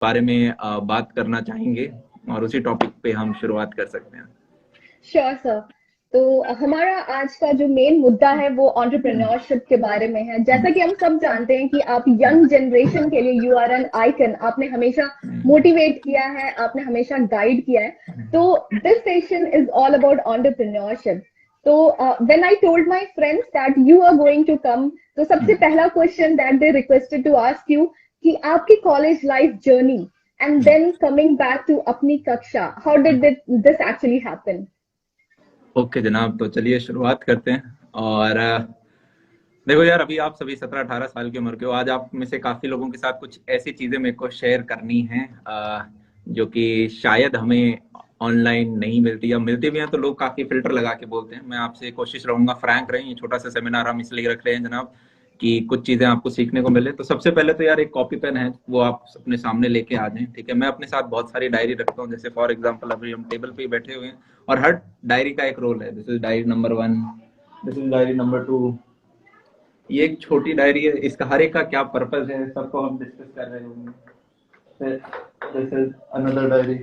बारे में बात करना चाहेंगे और उसी टॉपिक पे हम शुरुआत कर सकते हैं। Sure sir. तो हमारा आज का जो मेन मुद्दा है वो एंटरप्रेन्योरशिप के बारे में है। जैसा कि हम सब जानते हैं कि आप यंग जनरेशन के लिए यू आर एन आइकन। आपने हमेशा मोटिवेट किया है, आपने हमेशा गाइड किया है। तो this session is all about entrepreneurship. तो when I told my friends that you are going to come, तो सबसे पहला question that they requested to ask you कि आपकी college life journey and then coming back to अपनी कक्षा, how did this actually happen? Okay जनाब, तो चलिए शुरुआत करते हैं। और देखो यार, अभी आप सभी 17-18 साल की उम्र के हो। आज आप में से काफी लोगों के साथ कुछ ऐसी चीजें मेरे को शेयर करनी है जो कि शायद हमें ऑनलाइन नहीं मिलती, या मिलती भी हैं तो लोग काफी फिल्टर लगा के बोलते हैं। मैं आपसे कोशिश रहूंगा फ्रैंक रहें। ये छोटा सा सेमिनार हम इसलिए रख रहे हैं जनाब कि कुछ चीजें आपको सीखने को मिले। तो सबसे पहले तो यार एक कॉपी पेन है, वो आप अपने सामने लेके आ जाएं। ठीक है, मैं अपने साथ बहुत सारी डायरी रखता हूँ। जैसे फॉर एग्जाम्पल अभी हम टेबल पे ही बैठे हुए हैं और हर डायरी का एक रोल है। This is diary number 1, this is diary number 2। ये एक छोटी डायरी है, इसका हर एक का क्या पर्पस है सबको हम डिस्कस कर रहे होंगे। This is another diary.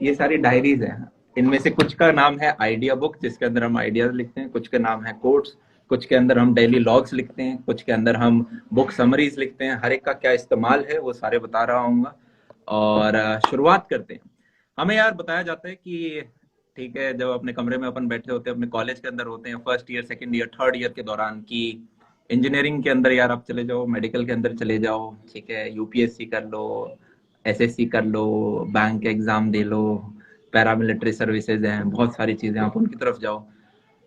ये सारी डायरीज हैं। इनमें से कुछ का नाम है आइडिया बुक, जिसके अंदर हम आइडियाज लिखते हैं। कुछ का नाम है कोट्स, कुछ के अंदर हम डेली लॉग्स लिखते हैं, कुछ के अंदर हम बुक समरीज लिखते हैं। हर एक का क्या इस्तेमाल है वो सारे बता रहा हूँ। और शुरुआत करते हैं। हमें यार बताया जाता है कि ठीक है, जब अपने कमरे में अपन बैठे होते हैं, अपने कॉलेज के अंदर होते हैं, first year, second year, third year के दौरान, की इंजीनियरिंग के अंदर यार आप चले जाओ, मेडिकल के अंदर चले जाओ, ठीक है, यूपीएससी कर लो, एसएससी कर लो, बैंक एग्जाम दे लो, पैरामिलिट्री सर्विसेज हैं, बहुत सारी चीजें, आप उनकी तरफ जाओ।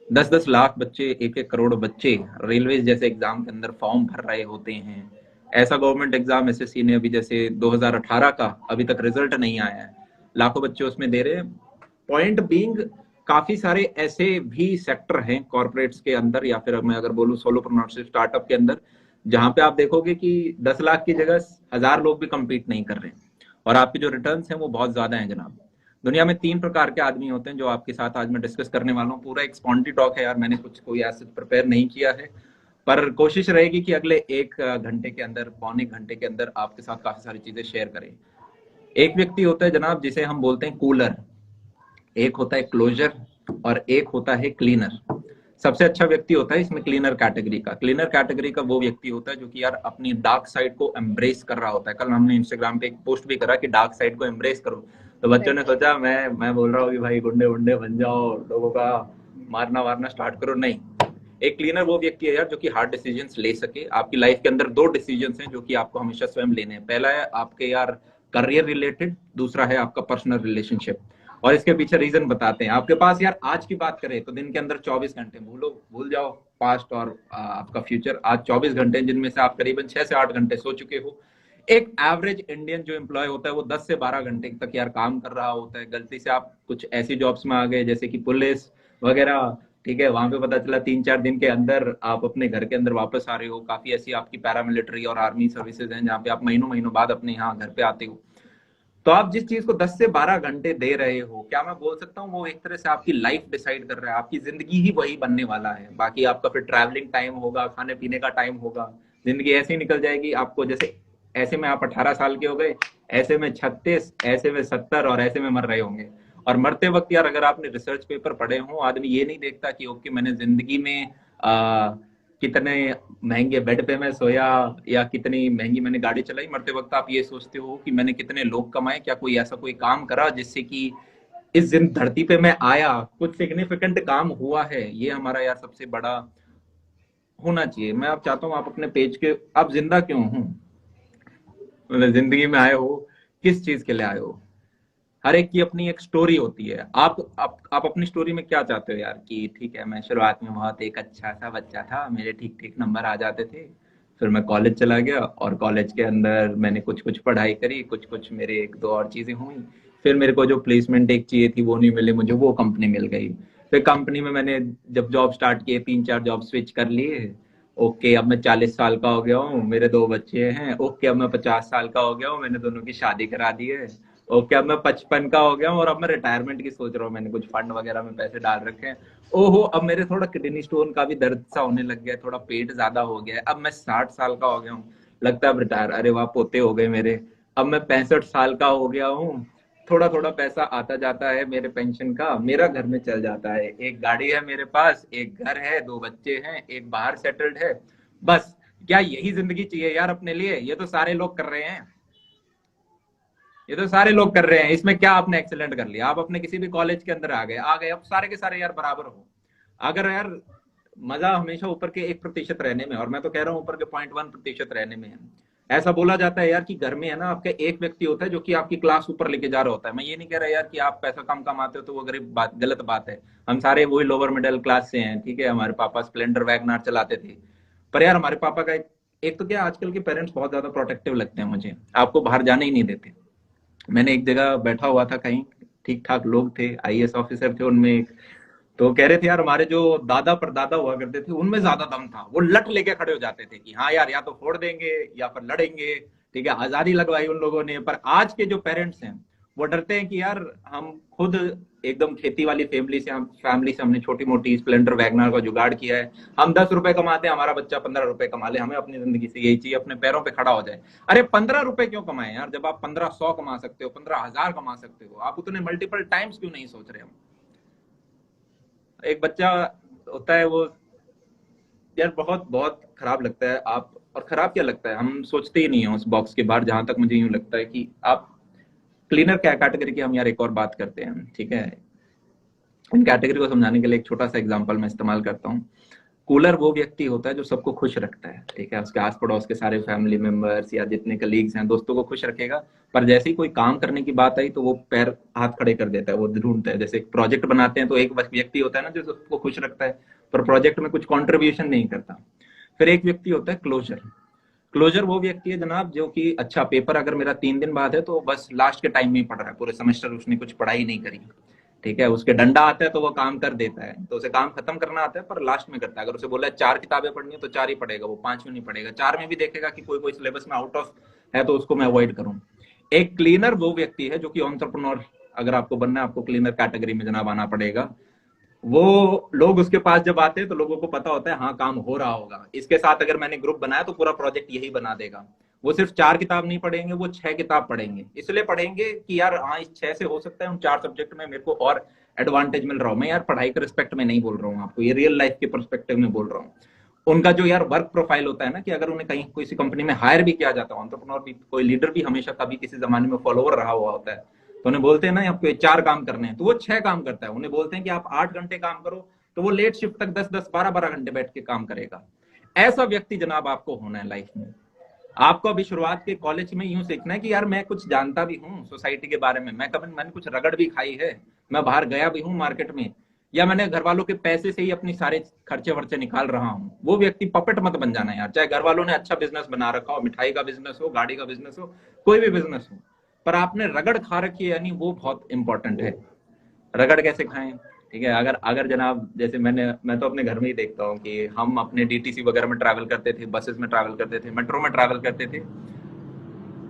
10-10 लाख बच्चे, 1-1 करोड़ बच्चे रेलवे जैसे एग्जाम के अंदर फॉर्म भर रहे होते हैं। ऐसा गवर्नमेंट एग्जाम एसएससी ने अभी जैसे 2018 का अभी तक रिजल्ट नहीं आया है, लाखों बच्चे उसमें दे रहे हैं। पॉइंट बीइंग, काफी सारे ऐसे भी सेक्टर हैं कॉर्पोरेट्स के अंदर, या फिर मैं अगर बोलूं सोलोप्रेन्योरशिप स्टार्टअप के अंदर, जहां पे आप देखोगे कि 10 लाख की जगह 1000 लोग भी compete नहीं कर रहे हैं, और आपके जो रिटर्न्स हैं वो बहुत ज्यादा हैं जनाब। दुनिया में 3 प्रकार के आदमी होते हैं जो आपके साथ आज मैं डिस्कस करने वाला हूँ। पूरा एक स्पॉन्टी टॉक है यार, मैंने कुछ कोई ऐसे प्रिपेयर नहीं किया है, पर कोशिश रहेगी कि अगले 1 घंटे के अंदर, पौने घंटे के अंदर आपके साथ काफी सारी चीजें शेयर करें। एक व्यक्ति होता है जनाब जिसे हम बोलते हैं कूलर, एक होता है क्लोजर, और एक होता है क्लीनर। सबसे अच्छा व्यक्ति होता है इसमें क्लीनर कैटेगरी का। क्लीनर कैटेगरी का वो व्यक्ति होता है जो कि यार अपनी डार्क साइड को एम्ब्रेस कर रहा होता है। कल हमने इंस्टाग्राम पे एक पोस्ट भी करा कि डार्क साइड को एम्ब्रेस करो, तो बच्चों ने राइट। सोचा मैं बोल रहा हूँ कि भाई गुंडे वुंडे बन जाओ, लोगों का मारना वारना स्टार्ट करो, नहीं। एक क्लीनर वो व्यक्ति है यार जो कि हार्ड डिसीजंस ले सके। आपकी लाइफ के अंदर 2 डिसीजंस हैं जो कि आपको हमेशा स्वयं लेने हैं। पहला है आपके यार करियर रिलेटेड, दूसरा है आपका पर्सनल रिलेशनशिप। और इसके पीछे रीजन बताते हैं। आपके पास यार आज की बात करें तो दिन के अंदर 24 घंटे, भूल जाओ पास्ट और आपका फ्यूचर। आज 24 घंटे जिनमें से आप करीबन 6 से 8 घंटे सो चुके हो। एक एवरेज इंडियन जो एम्प्लॉय होता है वो 10 से 12 घंटे तक यार काम कर रहा होता है। गलती से आप कुछ ऐसी जॉब्स में आ गए जैसे कि पुलिस वगैरह, ठीक है, वहां पे पता चला 3-4 दिन के अंदर आप अपने घर के अंदर वापस आ रहे हो। काफी ऐसी आपकी पैरामिलिट्री और आर्मी सर्विसेज हैं जहाँ पे आप महीनों महीनों बाद अपने यहाँ घर पे आते हो। तो आप जिस चीज को 10 से 12 घंटे दे रहे हो, क्या मैं बोल सकता हूँ वो एक तरह से आपकी लाइफ डिसाइड कर रहा है। आपकी जिंदगी ही वही बनने वाला है। बाकी आपका फिर ट्रैवलिंग टाइम होगा, खाने पीने का टाइम होगा, जिंदगी ऐसे ही निकल जाएगी आपको। जैसे ऐसे में आप 18 साल के हो गए, ऐसे में 36, ऐसे में 70, और ऐसे में मर रहे होंगे। और मरते वक्त यार अगर आपने रिसर्च पेपर पढ़े हो, आदमी ये नहीं देखता कि ओके मैंने जिंदगी में कितने महंगे बेड पे मैं सोया, या कितनी महंगी मैंने गाड़ी चलाई। मरते वक्त आप ये सोचते हो कि मैंने कितने लोग कमाए, क्या कोई ऐसा कोई काम करा जिससे कि इस दिन धरती पे मैं आया, कुछ सिग्निफिकेंट काम हुआ है। ये हमारा यार सबसे बड़ा होना चाहिए। मैं आप चाहता हूँ आप अपने पेज के, आप जिंदा क्यों हो, मतलब जिंदगी में आए हो, किस चीज के लिए आए हो। हर एक की अपनी एक स्टोरी होती है। आप अपनी स्टोरी में क्या चाहते हो यार, कि ठीक है मैं शुरुआत में बहुत एक अच्छा सा बच्चा था, मेरे ठीक ठीक नंबर आ जाते थे, फिर मैं कॉलेज चला गया और कॉलेज के अंदर मैंने कुछ कुछ पढ़ाई करी, कुछ कुछ मेरे एक दो और चीजें हुई, फिर मेरे को जो प्लेसमेंट एक चाहिए थी वो नहीं मिली, मुझे वो कंपनी मिल गई। फिर कंपनी में मैंने जब जॉब स्टार्ट किए, 3-4 जॉब स्विच कर लिए। ओके अब मैं 40 साल का हो गया हूँ, मेरे 2 बच्चे हैं। ओके अब मैं 50 साल का हो गया हूँ, मैंने दोनों की शादी करा दी है। ओके अब मैं 55 का हो गया हूँ और अब मैं रिटायरमेंट की सोच रहा हूँ, मैंने कुछ फंड वगैरह में पैसे डाल रखे हैं। ओहो अब मेरे थोड़ा किडनी स्टोन का भी दर्द सा होने लग गया है, थोड़ा पेट ज्यादा हो गया है, अब मैं 60 साल का हो गया हूँ। लगता है रिटायर, अरे वाह पोते हो गए मेरे, अब मैं 65 साल का हो गया हूँ, थोड़ा थोड़ा पैसा आता जाता है मेरे पेंशन का, मेरा घर में चल जाता है, एक गाड़ी है मेरे पास, एक घर है, 2 बच्चे हैं, एक बाहर सेटल्ड है, बस। क्या यही जिंदगी चाहिए यार अपने लिए? ये तो सारे लोग कर रहे हैं, ये तो सारे लोग कर रहे हैं, इसमें क्या आपने एक्सीलेंट कर लिया? आप अपने किसी भी कॉलेज के अंदर आ गए, अब सारे के सारे यार बराबर हो। अगर यार मजा हमेशा ऊपर के 1% रहने में, और मैं तो कह रहा हूँ ऊपर के 0.1% रहने में है। ऐसा बोला जाता है यार कि घर में है ना आपका एक व्यक्ति होता है जो कि आपकी क्लास ऊपर लेके जा रहा होता है। मैं ये नहीं कह रहा यार कि आप पैसा कम कमाते हो तो वो गरीब बात, गलत बात है। हम सारे वही लोअर मिडिल क्लास से हैं, ठीक है। हमारे पापा स्प्लेंडर वैगनार चलाते थे, पर यार हमारे पापा का एक तो क्या, आजकल के पेरेंट्स बहुत ज्यादा प्रोटेक्टिव लगते हैं मुझे, आपको बाहर जाने ही नहीं देते। मैंने एक जगह बैठा हुआ था कहीं, ठीक ठाक लोग थे, आईएएस ऑफिसर थे उनमें एक, तो कह रहे थे यार हमारे जो दादा परदादा हुआ करते थे उनमें ज्यादा दम था, वो लट लेके खड़े हो जाते थे कि हाँ यार या तो फोड़ देंगे या फिर लड़ेंगे, ठीक है। आजादी लगवाई उन लोगों ने। पर आज के जो पेरेंट्स हैं वो डरते हैं कि यार हम खुद एकदम खेती वाली फैमिली से हमने छोटी मोटी स्प्लेंडर वैगनार का जुगाड़ किया है, हम 10 रुपए कमाते हैं, हमारा बच्चा 15 रुपए कमा ले, हमें अपनी जिंदगी से यही चाहिए, अपने पैरों पे खड़ा हो जाए। अरे 15 रुपए क्यों कमाए यार, जब आप 1500 कमा सकते हो, 15,000 कमा सकते हो, आप उतने मल्टीपल टाइम्स क्यों नहीं सोच रहे? हम एक बच्चा होता है वो, यार बहुत बहुत खराब लगता है। आप, और खराब क्या लगता है, हम सोचते ही नहीं है उस बॉक्स के बाहर। जहां तक मुझे यूं लगता है कि आप क्लीनर क्या कैटेगरी की, हम यार एक और बात करते हैं, ठीक है। इन कैटेगरी को समझाने के लिए एक छोटा सा एग्जांपल मैं इस्तेमाल करता हूँ। कूलर वो व्यक्ति होता है जो सबको खुश रखता है, ठीक है, उसके आस पड़ोस के सारे फैमिली मेंबर्स या जितने कलीग्स हैं, दोस्तों को खुश रखेगा। पर जैसे ही कोई काम करने की बात आई तो वो पैर हाथ खड़े कर देता है, वो ढूंढता है। जैसे एक प्रोजेक्ट बनाते हैं तो एक व्यक्ति होता है ना जो सबको खुश रखता है, पर प्रोजेक्ट में कुछ कॉन्ट्रीब्यूशन नहीं करता। फिर एक व्यक्ति होता है क्लोजर। क्लोजर वो व्यक्ति है जनाब जो कि अच्छा पेपर अगर मेरा 3 दिन बाद है तो बस लास्ट के टाइम में ही पढ़ रहा है, पूरे सेमेस्टर उसने कुछ पढ़ाई नहीं करी, ठीक है। उसके डंडा आता है तो वो काम कर देता है, तो उसे काम खत्म करना आता है पर लास्ट में करता है। अगर उसे बोला है 4 किताबें पढ़नी है तो 4 ही पढ़ेगा, वो 5 नहीं पढ़ेगा। 4 में भी देखेगा कि कोई कोई सिलेबस में आउट ऑफ है तो उसको मैं अवॉइड करूं। एक क्लीनर वो व्यक्ति है जो कि एंटरप्रेन्योर, अगर आपको बनना है आपको क्लीनर कैटेगरी में जनाब आना पड़ेगा। वो लोग उसके पास जब आते हैं तो लोगों को पता होता है हाँ काम हो रहा होगा, इसके साथ अगर मैंने ग्रुप बनाया तो पूरा प्रोजेक्ट यही बना देगा। वो सिर्फ 4 किताब नहीं पढ़ेंगे, वो 6 किताब पढ़ेंगे। इसलिए पढ़ेंगे कि यार हाँ इस 6 से हो सकता है उन 4 सब्जेक्ट में मेरे को और एडवांटेज मिल रहा हो। मैं यार पढ़ाई के रिस्पेक्ट में नहीं बोल रहा हूँ आपको, ये रियल लाइफ के परस्पेक्टिव में बोल रहा हूँ। उनका जो यार वर्क प्रोफाइल होता है ना, कि अगर उन्हें कहीं किसी कंपनी में हायर भी किया जाता है, एंटरप्रेन्योर भी, कोई लीडर भी हमेशा कभी किसी जमाने में फॉलोअर रहा हुआ होता है, तो उन्हें बोलते हैं ना आपको 4 काम करने हैं तो वो 6 काम करता है। उन्हें बोलते हैं कि आप 8 घंटे काम करो तो वो लेट शिफ्ट तक 10-10, 12-12 घंटे बैठ के काम करेगा। ऐसा व्यक्ति जनाब आपको होना है लाइफ में। आपको अभी शुरुआत के कॉलेज में यूं सीखना है कि यार मैं कुछ जानता भी हूँ सोसाइटी के बारे में, मैंने कुछ रगड़ भी खाई है, मैं बाहर गया भी हूँ मार्केट में, या मैंने घर वालों के पैसे से ही अपनी सारे खर्चे वर्चे निकाल रहा हूँ। वो व्यक्ति पपेट मत बन जाना यार। चाहे घर वालों ने अच्छा बिजनेस बना रखा हो, मिठाई का बिजनेस हो, गाड़ी का बिजनेस हो, कोई भी बिजनेस हो, पर आपने रगड़ खा रखी है, यानी वो बहुत इंपॉर्टेंट है। रगड़ कैसे खाएं, ठीक है। अगर अगर जनाब जैसे मैं तो अपने घर में ही देखता हूँ कि हम अपने डीटीसी वगैरह में ट्रैवल करते थे, बसेस में ट्रैवल करते थे, मेट्रो में ट्रैवल करते थे।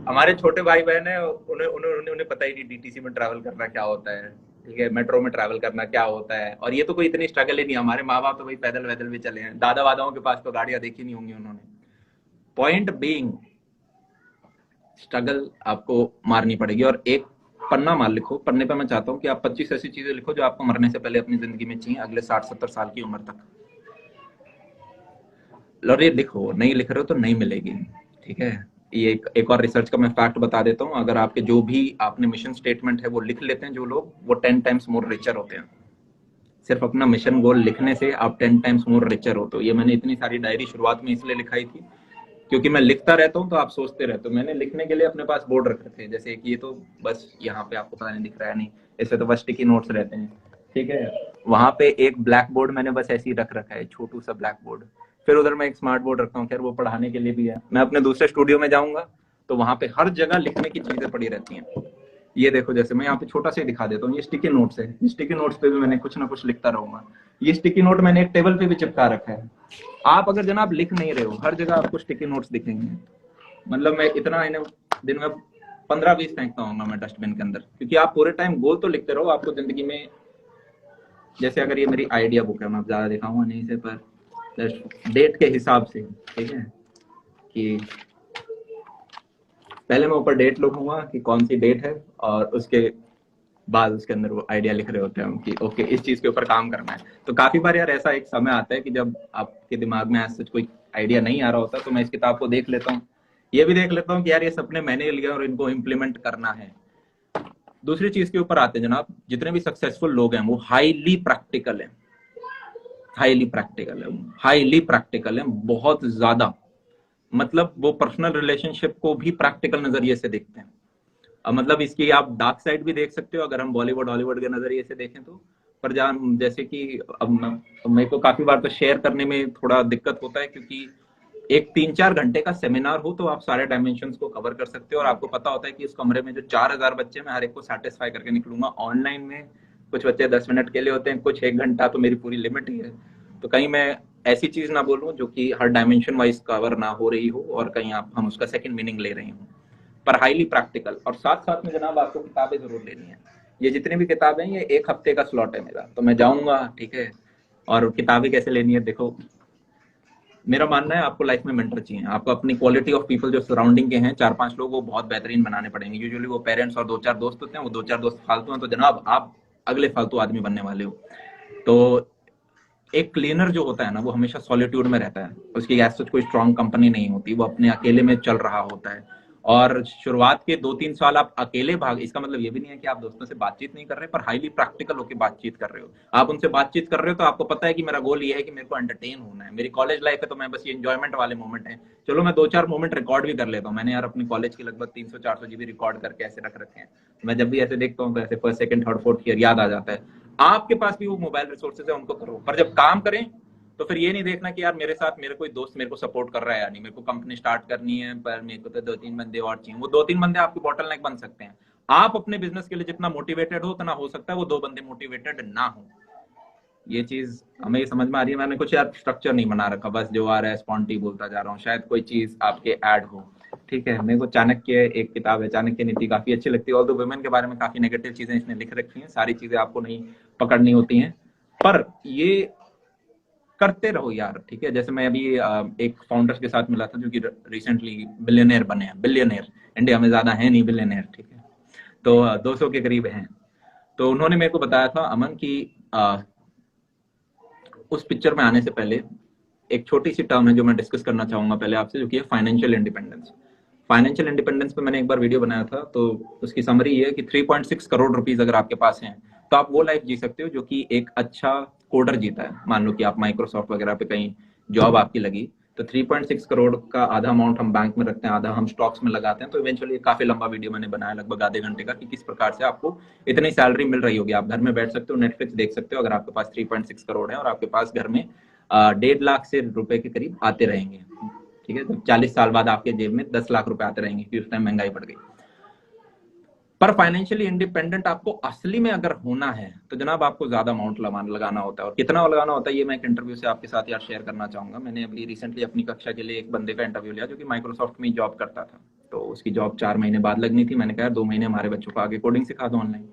हमारे छोटे भाई बहन है, उन्हें उन्हें उन्हें पता ही नहीं डीटीसी में ट्रैवल करना क्या होता है, ठीक है, मेट्रो में ट्रैवल करना क्या होता है। और ये तो कोई इतनी स्ट्रगल ही नहीं। हमारे माँ बाप तो भाई पैदल वैदल भी चले हैं, दादा वादाओं के पास तो गाड़ियां देखी नहीं होंगी उन्होंने। पॉइंट बीइंग, स्ट्रगल आपको मारनी पड़ेगी। और एक पन्ना मार लिखो, पन्ने पे मैं चाहता हूँ कि आप 25 ऐसी चीजें लिखो जो आपको मरने से पहले अपनी जिंदगी में चाहिए, अगले 60-70 साल की उम्र तक। और ये लिखो, नहीं लिख रहे हो तो नहीं मिलेगी, ठीक है। ये एक और रिसर्च का मैं फैक्ट बता देता हूँ। अगर आपके जो भी आपने मिशन स्टेटमेंट है वो लिख लेते हैं जो लोग, वो 10 टाइम्स मोर रिचर होते हैं। सिर्फ अपना मिशन गोल लिखने से आप 10 टाइम्स मोर रिचर हो। तो ये मैंने इतनी सारी डायरी शुरुआत में इसलिए लिखाई थी क्योंकि मैं लिखता रहता हूँ तो आप सोचते रहते हो। मैंने लिखने के लिए अपने पास बोर्ड रख रखे हैं, जैसे कि ये तो बस यहाँ पे आपको पता नहीं दिख रहा है, नहीं इससे तो बस स्टिकी नोट्स रहते हैं, ठीक है। वहां पे एक ब्लैक बोर्ड मैंने बस ऐसे ही रख रखा है, छोटू सा ब्लैक बोर्ड। फिर उधर मैं एक स्मार्ट बोर्ड रखता हूँ, खैर वो पढ़ाने के लिए भी है। मैं अपने दूसरे स्टूडियो में जाऊंगा तो वहां पे हर जगह लिखने की चीजें पड़ी रहती हैं। ये देखो, जैसे मैं यहाँ पे छोटा सा ही दिखा देता हूँ, ये स्टिकी नोट्स है। ये स्टिकी नोट्स पे भी मैंने कुछ ना कुछ लिखता रहूंगा। ये स्टिकी नोट मैंने एक टेबल पे भी चिपका रखा है। आप अगर जनाब लिख नहीं रहे हो, हर जगह आपको स्टिकी नोट्स दिखेंगे। मतलब मैं इतना इन्हें दिन में 15-20 फेंकता हूँ मैं डस्टबिन के अंदर, क्योंकि आप पूरे टाइम गोल तो लिखते रहो। आपको जिंदगी में, जैसे अगर ये मेरी आइडिया बुक है, मैं ज्यादा दिखाऊंगा नहीं से, पर डेट के हिसाब से, ठीक है, कि पहले मैं ऊपर डेट लिखूंगा कि कौन सी डेट है, और उसके बाद उसके अंदर वो आइडिया लिख रहे होते हैं कि ओके इस चीज के ऊपर काम करना है। तो काफी बार यार ऐसा एक समय आता है कि जब आपके दिमाग में ऐसा कोई आइडिया नहीं आ रहा होता, तो मैं इस किताब को देख लेता हूँ, ये भी देख लेता हूँ कि यार ये सपने मैंने लिए और इनको इम्प्लीमेंट करना है। दूसरी चीज के ऊपर आते हैं जनाब, जितने भी सक्सेसफुल लोग हैं वो हाईली प्रैक्टिकल है, हाईली प्रैक्टिकल है, हाईली प्रैक्टिकल है, बहुत ज्यादा। मतलब वो पर्सनल रिलेशनशिप को भी प्रैक्टिकल नजरिए से देखते हैं। अब मतलब इसकी आप डार्क साइड भी देख सकते हो अगर हम बॉलीवुड हॉलीवुड के नजरिए से देखें तो। पर जहाँ जैसे कि अब मेरे को काफी बार तो शेयर करने में थोड़ा दिक्कत होता है, क्योंकि एक 3-4 घंटे का सेमिनार हो तो आप सारे डायमेंशन को कवर कर सकते हो, और आपको पता होता है कि इस कमरे में जो 4000 बच्चे मैं हर एक को सेटिस्फाई करके निकलूंगा। ऑनलाइन में कुछ बच्चे 10 मिनट के लिए होते हैं, कुछ 1 घंटा, तो मेरी पूरी लिमिट ही है। तो कहीं मैं ऐसी चीज ना बोलूं जो कि हर डायमेंशन वाइज कवर ना हो रही हो, और कहीं आप हम उसका सेकंड मीनिंग ले रहे हो। पर हाईली प्रैक्टिकल, और साथ साथ में जनाब आपको किताबें जरूर लेनी है। ये जितनी भी किताबें हैं, ये 1 हफ्ते का स्लॉट है मेरा, तो मैं जाऊंगा, ठीक है। और किताबें कैसे लेनी है, देखो मेरा मानना है आपको लाइफ में मेंटर चाहिए। आपको अपनी क्वालिटी ऑफ पीपल जो सराउंडिंग के हैं 4-5 लोग, वो बहुत बेहतरीन बनाने पड़ेंगे। यूजुअली वो पेरेंट्स और 2-4 दोस्त होते हैं, वो 2-4 दोस्त फालतू हैं, तो जनाब आप अगले फालतू आदमी बनने वाले हो। तो एक क्लीनर जो होता है ना, वो हमेशा सॉलिट्यूड में रहता है, उसकी ऐसा कोई स्ट्रॉन्ग कंपनी नहीं होती, वो अपने अकेले में चल रहा होता है। और शुरुआत के 2-3 साल आप अकेले भाग, इसका मतलब ये भी नहीं है कि आप दोस्तों से बातचीत नहीं कर रहे, पर हाईली प्रैक्टिकल होकर बातचीत कर रहे हो। आप उनसे बातचीत कर रहे हो तो आपको पता है कि मेरा गोल ये है कि मेरे को एंटरटेन होना है। मेरी कॉलेज लाइफ है तो मैं बस ये एंजॉयमेंट वाले मोमेंट है, चलो मैं 2-4 मोमेंट रिकॉर्ड भी कर लेता हूँ। मैंने यार अपनी कॉलेज की लगभग 300-400 जीबी रिकॉर्ड करके ऐसे रख रखे हैं। मैं जब भी ऐसे देखता हूँ तो ऐसे first second third fourth year याद आ जाता है। आपके पास भी वो मोबाइल रिसोर्सेज है, उनको करो, पर जब काम करें तो फिर ये नहीं देखना कि यार मेरे साथ मेरे कोई दोस्त मेरे को सपोर्ट कर रहा है या नहीं। मेरे को कंपनी स्टार्ट करनी है, पर मेरे को तो 2-3 बंदे और चाहिए। वो 2-3 बंदे आपके बॉटल नेक बन सकते हैं। आप अपने बिजनेस के लिए जितना मोटिवेटेड हो, उतना हो सकता है वो 2 बंदे मोटिवेटेड ना हो। ये चीज हमें समझ में आ रही है। मैंने कुछ यार स्ट्रक्चर नहीं बना रखा, बस जो आ रहा है स्पॉन्टी बोलता जा रहा हूँ, शायद कोई चीज आपके ऐड हो। ठीक है, मेरे को चाणक्य एक किताब है, चाणक्य नीति, काफी अच्छी लगती है। ऑल दो वुमेन के बारे में काफी नेगेटिव चीजें इसने लिख रखी हैं, सारी चीजें आपको नहीं पकड़नी होती हैं, पर ये करते रहो यार। ठीक है, जैसे मैं अभी एक फाउंडर्स के साथ मिला था जो कि रिसेंटली बिलियनियर बने हैं। बिलियनियर इंडिया में ज्यादा है नहीं बिलियनियर, ठीक है, तो 200 के करीब हैं। तो उन्होंने मेरे को बताया था अमन की उस पिक्चर में आने से पहले एक छोटी सी टर्म है जो मैं डिस्कस करना चाहूंगा पहले आपसे, जो कि है फाइनेंशियल इंडिपेंडेंस। फाइनेंशियल इंडिपेंडेंस पे मैंने एक बार वीडियो बनाया था, तो उसकी समरी ये है कि 3.6 करोड़ रुपीस अगर आपके पास हैं तो आप वो लाइफ जी सकते हो जो कि एक अच्छा कोडर जीता है। मान लो कि आप माइक्रोसॉफ्ट वगैरह पे कहीं जॉब आपकी लगी, तो 3.6 करोड़ का आधा अमाउंट हम बैंक में रखते हैं, आधा हम स्टॉक्स में लगाते हैं। तो इवेंचुअली काफी लंबा वीडियो मैंने बनाया, लगभग आधे घंटे का, कि किस प्रकार से आपको इतनी सैलरी मिल रही होगी। आप घर में बैठ सकते हो, नेटफ्लिक्स देख सकते हो, अगर आपके पास 3.6 करोड़ है और आपके पास घर में 1.5 लाख से रुपए के करीब आते रहेंगे। ठीक है, तो 40 साल बाद आपके जेब में 10 लाख रुपए आते रहेंगे, क्योंकि उस टाइम महंगाई बढ़ गई। पर फाइनेंशियली इंडिपेंडेंट आपको असली में अगर होना है तो जनाब आपको ज्यादा अमाउंट लगाना होता है। और कितना लगाना होता है ये मैं एक इंटरव्यू से आपके साथ यार शेयर करना चाहूंगा। मैंने अभी रिसेंटली अपनी कक्षा के लिए एक बंदे का इंटरव्यू लिया जो कि माइक्रोसॉफ्ट में जॉब करता था। तो उसकी जॉब 4 महीने बाद लगनी थी। मैंने कहा 2 महीने हमारे बच्चों को आगे कोडिंग सिखा दो ऑनलाइन।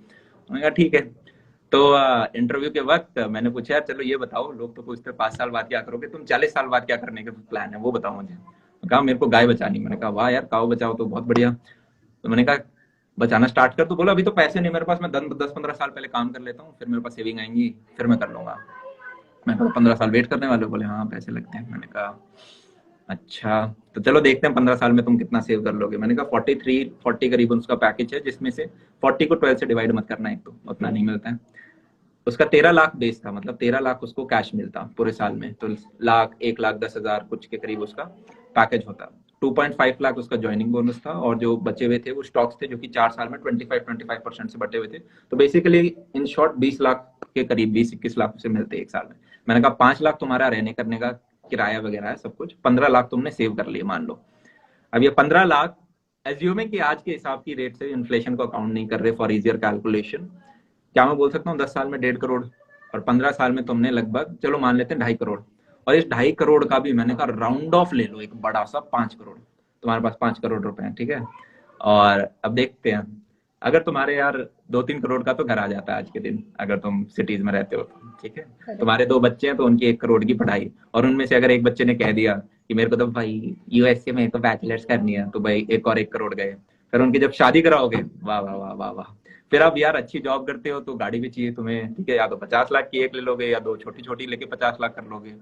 मैंने कहा ठीक है। तो इंटरव्यू के वक्त मैंने पूछा यार चलो ये बताओ, लोग तो पूछते 5 साल बाद क्या करोगे, तुम 40 साल बाद क्या करने का प्लान है वो बताओ मुझे। कहा मेरे को गाय बचानी। मैंने कहा वाह यार, काऊ बचाओ तो बहुत बढ़िया। तो मैंने कहा बचाना स्टार्ट कर। तो बोला अभी तो पैसे नहीं मेरे पास, मैं 10-15 साल पहले काम कर लेता हूँ, फिर मेरे पास सेविंग आएंगी, फिर मैं कर लूंगा। मैं कहा 15 साल वेट करने वाले? बोले हाँ पैसे लगते हैं। मैंने कहा अच्छा, तो चलो देखते हैं 15 साल में तुम कितना सेव कर लोगे। मैंने कहा 43-40 करीब उसका पैकेज है, जिसमें से 40 को 12 से डिवाइड मत करना, एक तो उतना नहीं मिलता है। उसका 13 लाख बेस था, मतलब 13 लाख उसको कैश मिलता पूरे साल में, तो 1,10,000 कुछ के करीब उसका पैकेज होता। 2.5 लाख उसका ज्वाइनिंग बोनस था, और जो बचे हुए थे वो स्टॉक्स थे जो कि 4 साल में 25% से बटे हुए थे। तो बेसिकली इन शॉर्ट 20 लाख के करीब, 20-21 लाख उसे मिलते एक साल में। मैंने कहा 5 लाख तुम्हारा रहने करने का किराया वगैरह है सब कुछ, 15 लाख तुमने सेव कर लिए मान लो। अब ये 15 लाख एज्यूमिंग कि आज के हिसाब की रेट से इन्फ्लेशन को अकाउंट नहीं कर रहे, फॉर इजियर कैलकुलेशन, क्या मैं बोल सकता हूँ 10 साल में 1.5 करोड़, और 15 साल में तुमने लगभग चलो मान लेते हैं 2.5 करोड़। और इस 2.5 करोड़ का भी मैंने कहा राउंड ऑफ ले लो एक बड़ा सा 5 करोड़, तुम्हारे पास 5 करोड़ रुपए हैं। ठीक है, और अब देखते हैं अगर तुम्हारे यार 2-3 करोड़ का तो घर आ जाता है आज के दिन, अगर तुम सिटीज में रहते हो तो। ठीक है, तुम्हारे 2 बच्चे हैं तो उनकी 1 करोड़ की पढ़ाई, और उनमें से अगर एक बच्चे ने कह दिया कि मेरे को तो भाई यूएसए में तो बैचलर्स करनी है, तो भाई 1 करोड़ गए। फिर उनकी जब शादी कराओगे, वाह वाह वाह वाह वाह। फिर आप यार अच्छी जॉब करते हो तो गाड़ी भी चाहिए तुम्हें, ठीक है, या तो 50 लाख की एक ले लोगे या दो छोटी छोटी लेके 50 लाख कर लोगे।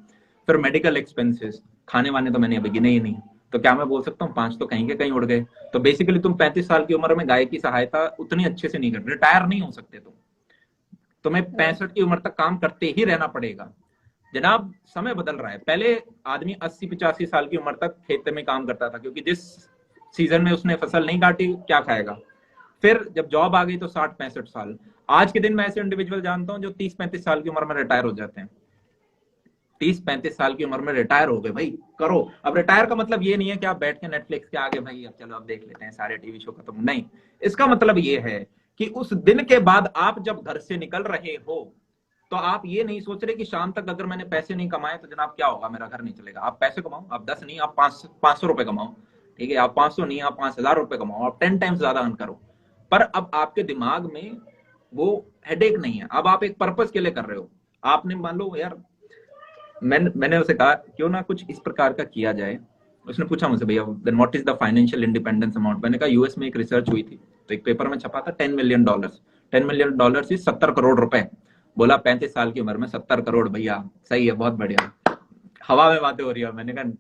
फिर मेडिकल एक्सपेंसेस, खाने वाने तो मैंने अभी गिने ही नहीं, तो क्या मैं बोल सकता हूँ 5 तो कहीं के कहीं उड़ गए। तो बेसिकली तुम 35 साल की उम्र में गाय की सहायता उतनी अच्छे से नहीं कर, रिटायर नहीं हो सकते तुम, तुम्हें 65 की उम्र तक काम करते ही रहना पड़ेगा। जनाब समय बदल रहा है, पहले आदमी 80-85 साल की उम्र तक खेत में काम करता था, क्योंकि जिस सीजन में उसने फसल नहीं काटी क्या खाएगा। फिर जब जॉब आ गई तो 60-65 साल। आज के दिन मैं ऐसे इंडिविजुअल जानता हूं जो 30-35 साल की उम्र में रिटायर हो जाते हैं। 30-35 साल की उम्र में रिटायर हो गए भाई, करो। अब रिटायर का मतलब ये नहीं है कि आप बैठ के नेटफ्लिक्स के आगे भाई अब चलो अब देख लेते हैं सारे टीवी शो खत्म, नहीं। इसका मतलब ये है कि उस दिन के बाद आप जब घर से निकल रहे हो तो आप ये नहीं सोच रहे कि शाम तक अगर मैंने पैसे नहीं कमाए तो जनाब क्या होगा, मेरा घर नहीं चलेगा। आप पैसे कमाओ, आप 10 नहीं, आप 500 रुपए कमाओ, ठीक है, आप 500 नहीं, आप 5,000 रुपए कमाओ, आप 10 टाइम्स ज्यादा अर्न करो। पर अब आपके दिमाग में वो हेडेक नहीं है, अब आप एक पर्पस के लिए कर रहे हो। आपने मान लो यार, मैंने उसे कहा क्यों ना कुछ इस प्रकार का किया जाए। उसने पूछा मुझसे भैया then what is the financial independence amount. मैंने कहा यूएस में एक रिसर्च हुई थी तो एक पेपर में छपा था $10 मिलियन। $10 मिलियन से 70 करोड़ रुपए। बोला 35 साल की उम्र में 70 करोड़, भैया सही है, बहुत बढ़िया। हवा में बातें हो रही है। मैंने कहा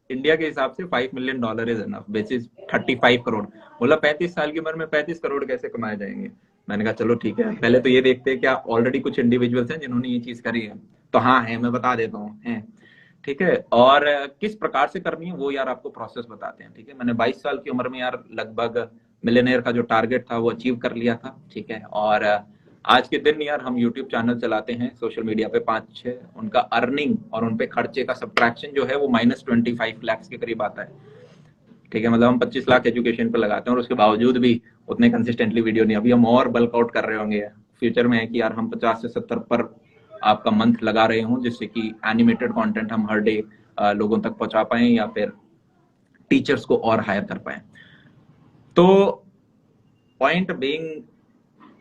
इंडिया के हिसाब से $5 million is enough, basis 35 crore. बोला 35 साल की उम्र में 35 करोड़ कैसे कमाए जाएंगे। मैंने कहा चलो ठीक है, पहले तो ये देखते हैं क्या ऑलरेडी कुछ इंडिविजुअल्स हैं जिन्होंने ये चीज करी है। तो हाँ है, मैं बता देता हूँ है, ठीक है। और किस प्रकार से करनी है वो यार आपको प्रोसेस बताते हैं, ठीक है। मैंने 22 साल की उम्र में यार लगभग मिलियनेयर का जो टारगेट था वो अचीव कर लिया था, ठीक है। और आज के दिन यार हम यूट्यूब चैनल चलाते हैं सोशल मीडिया पे 5-6, उनका अर्निंग और उनपे खर्चे का सब्ट्रैक्शन जो है वो -25 लाख के करीब आता है, ठीक है। मतलब हम 25 लाख एजुकेशन पे लगाते हैं और उसके बावजूद भी उतने कंसिस्टेंटली वीडियो नहीं। अभी हम और बल्क आउट कर रहे होंगे फ्यूचर में, है कि यार हम 50 से 70 पर आपका मंथ लगा रहे हूँ, जिससे कि एनिमेटेड कंटेंट हम हर डे लोगों तक पहुंचा पाए या फिर टीचर्स को और हायर कर पाए। तो पॉइंट बीइंग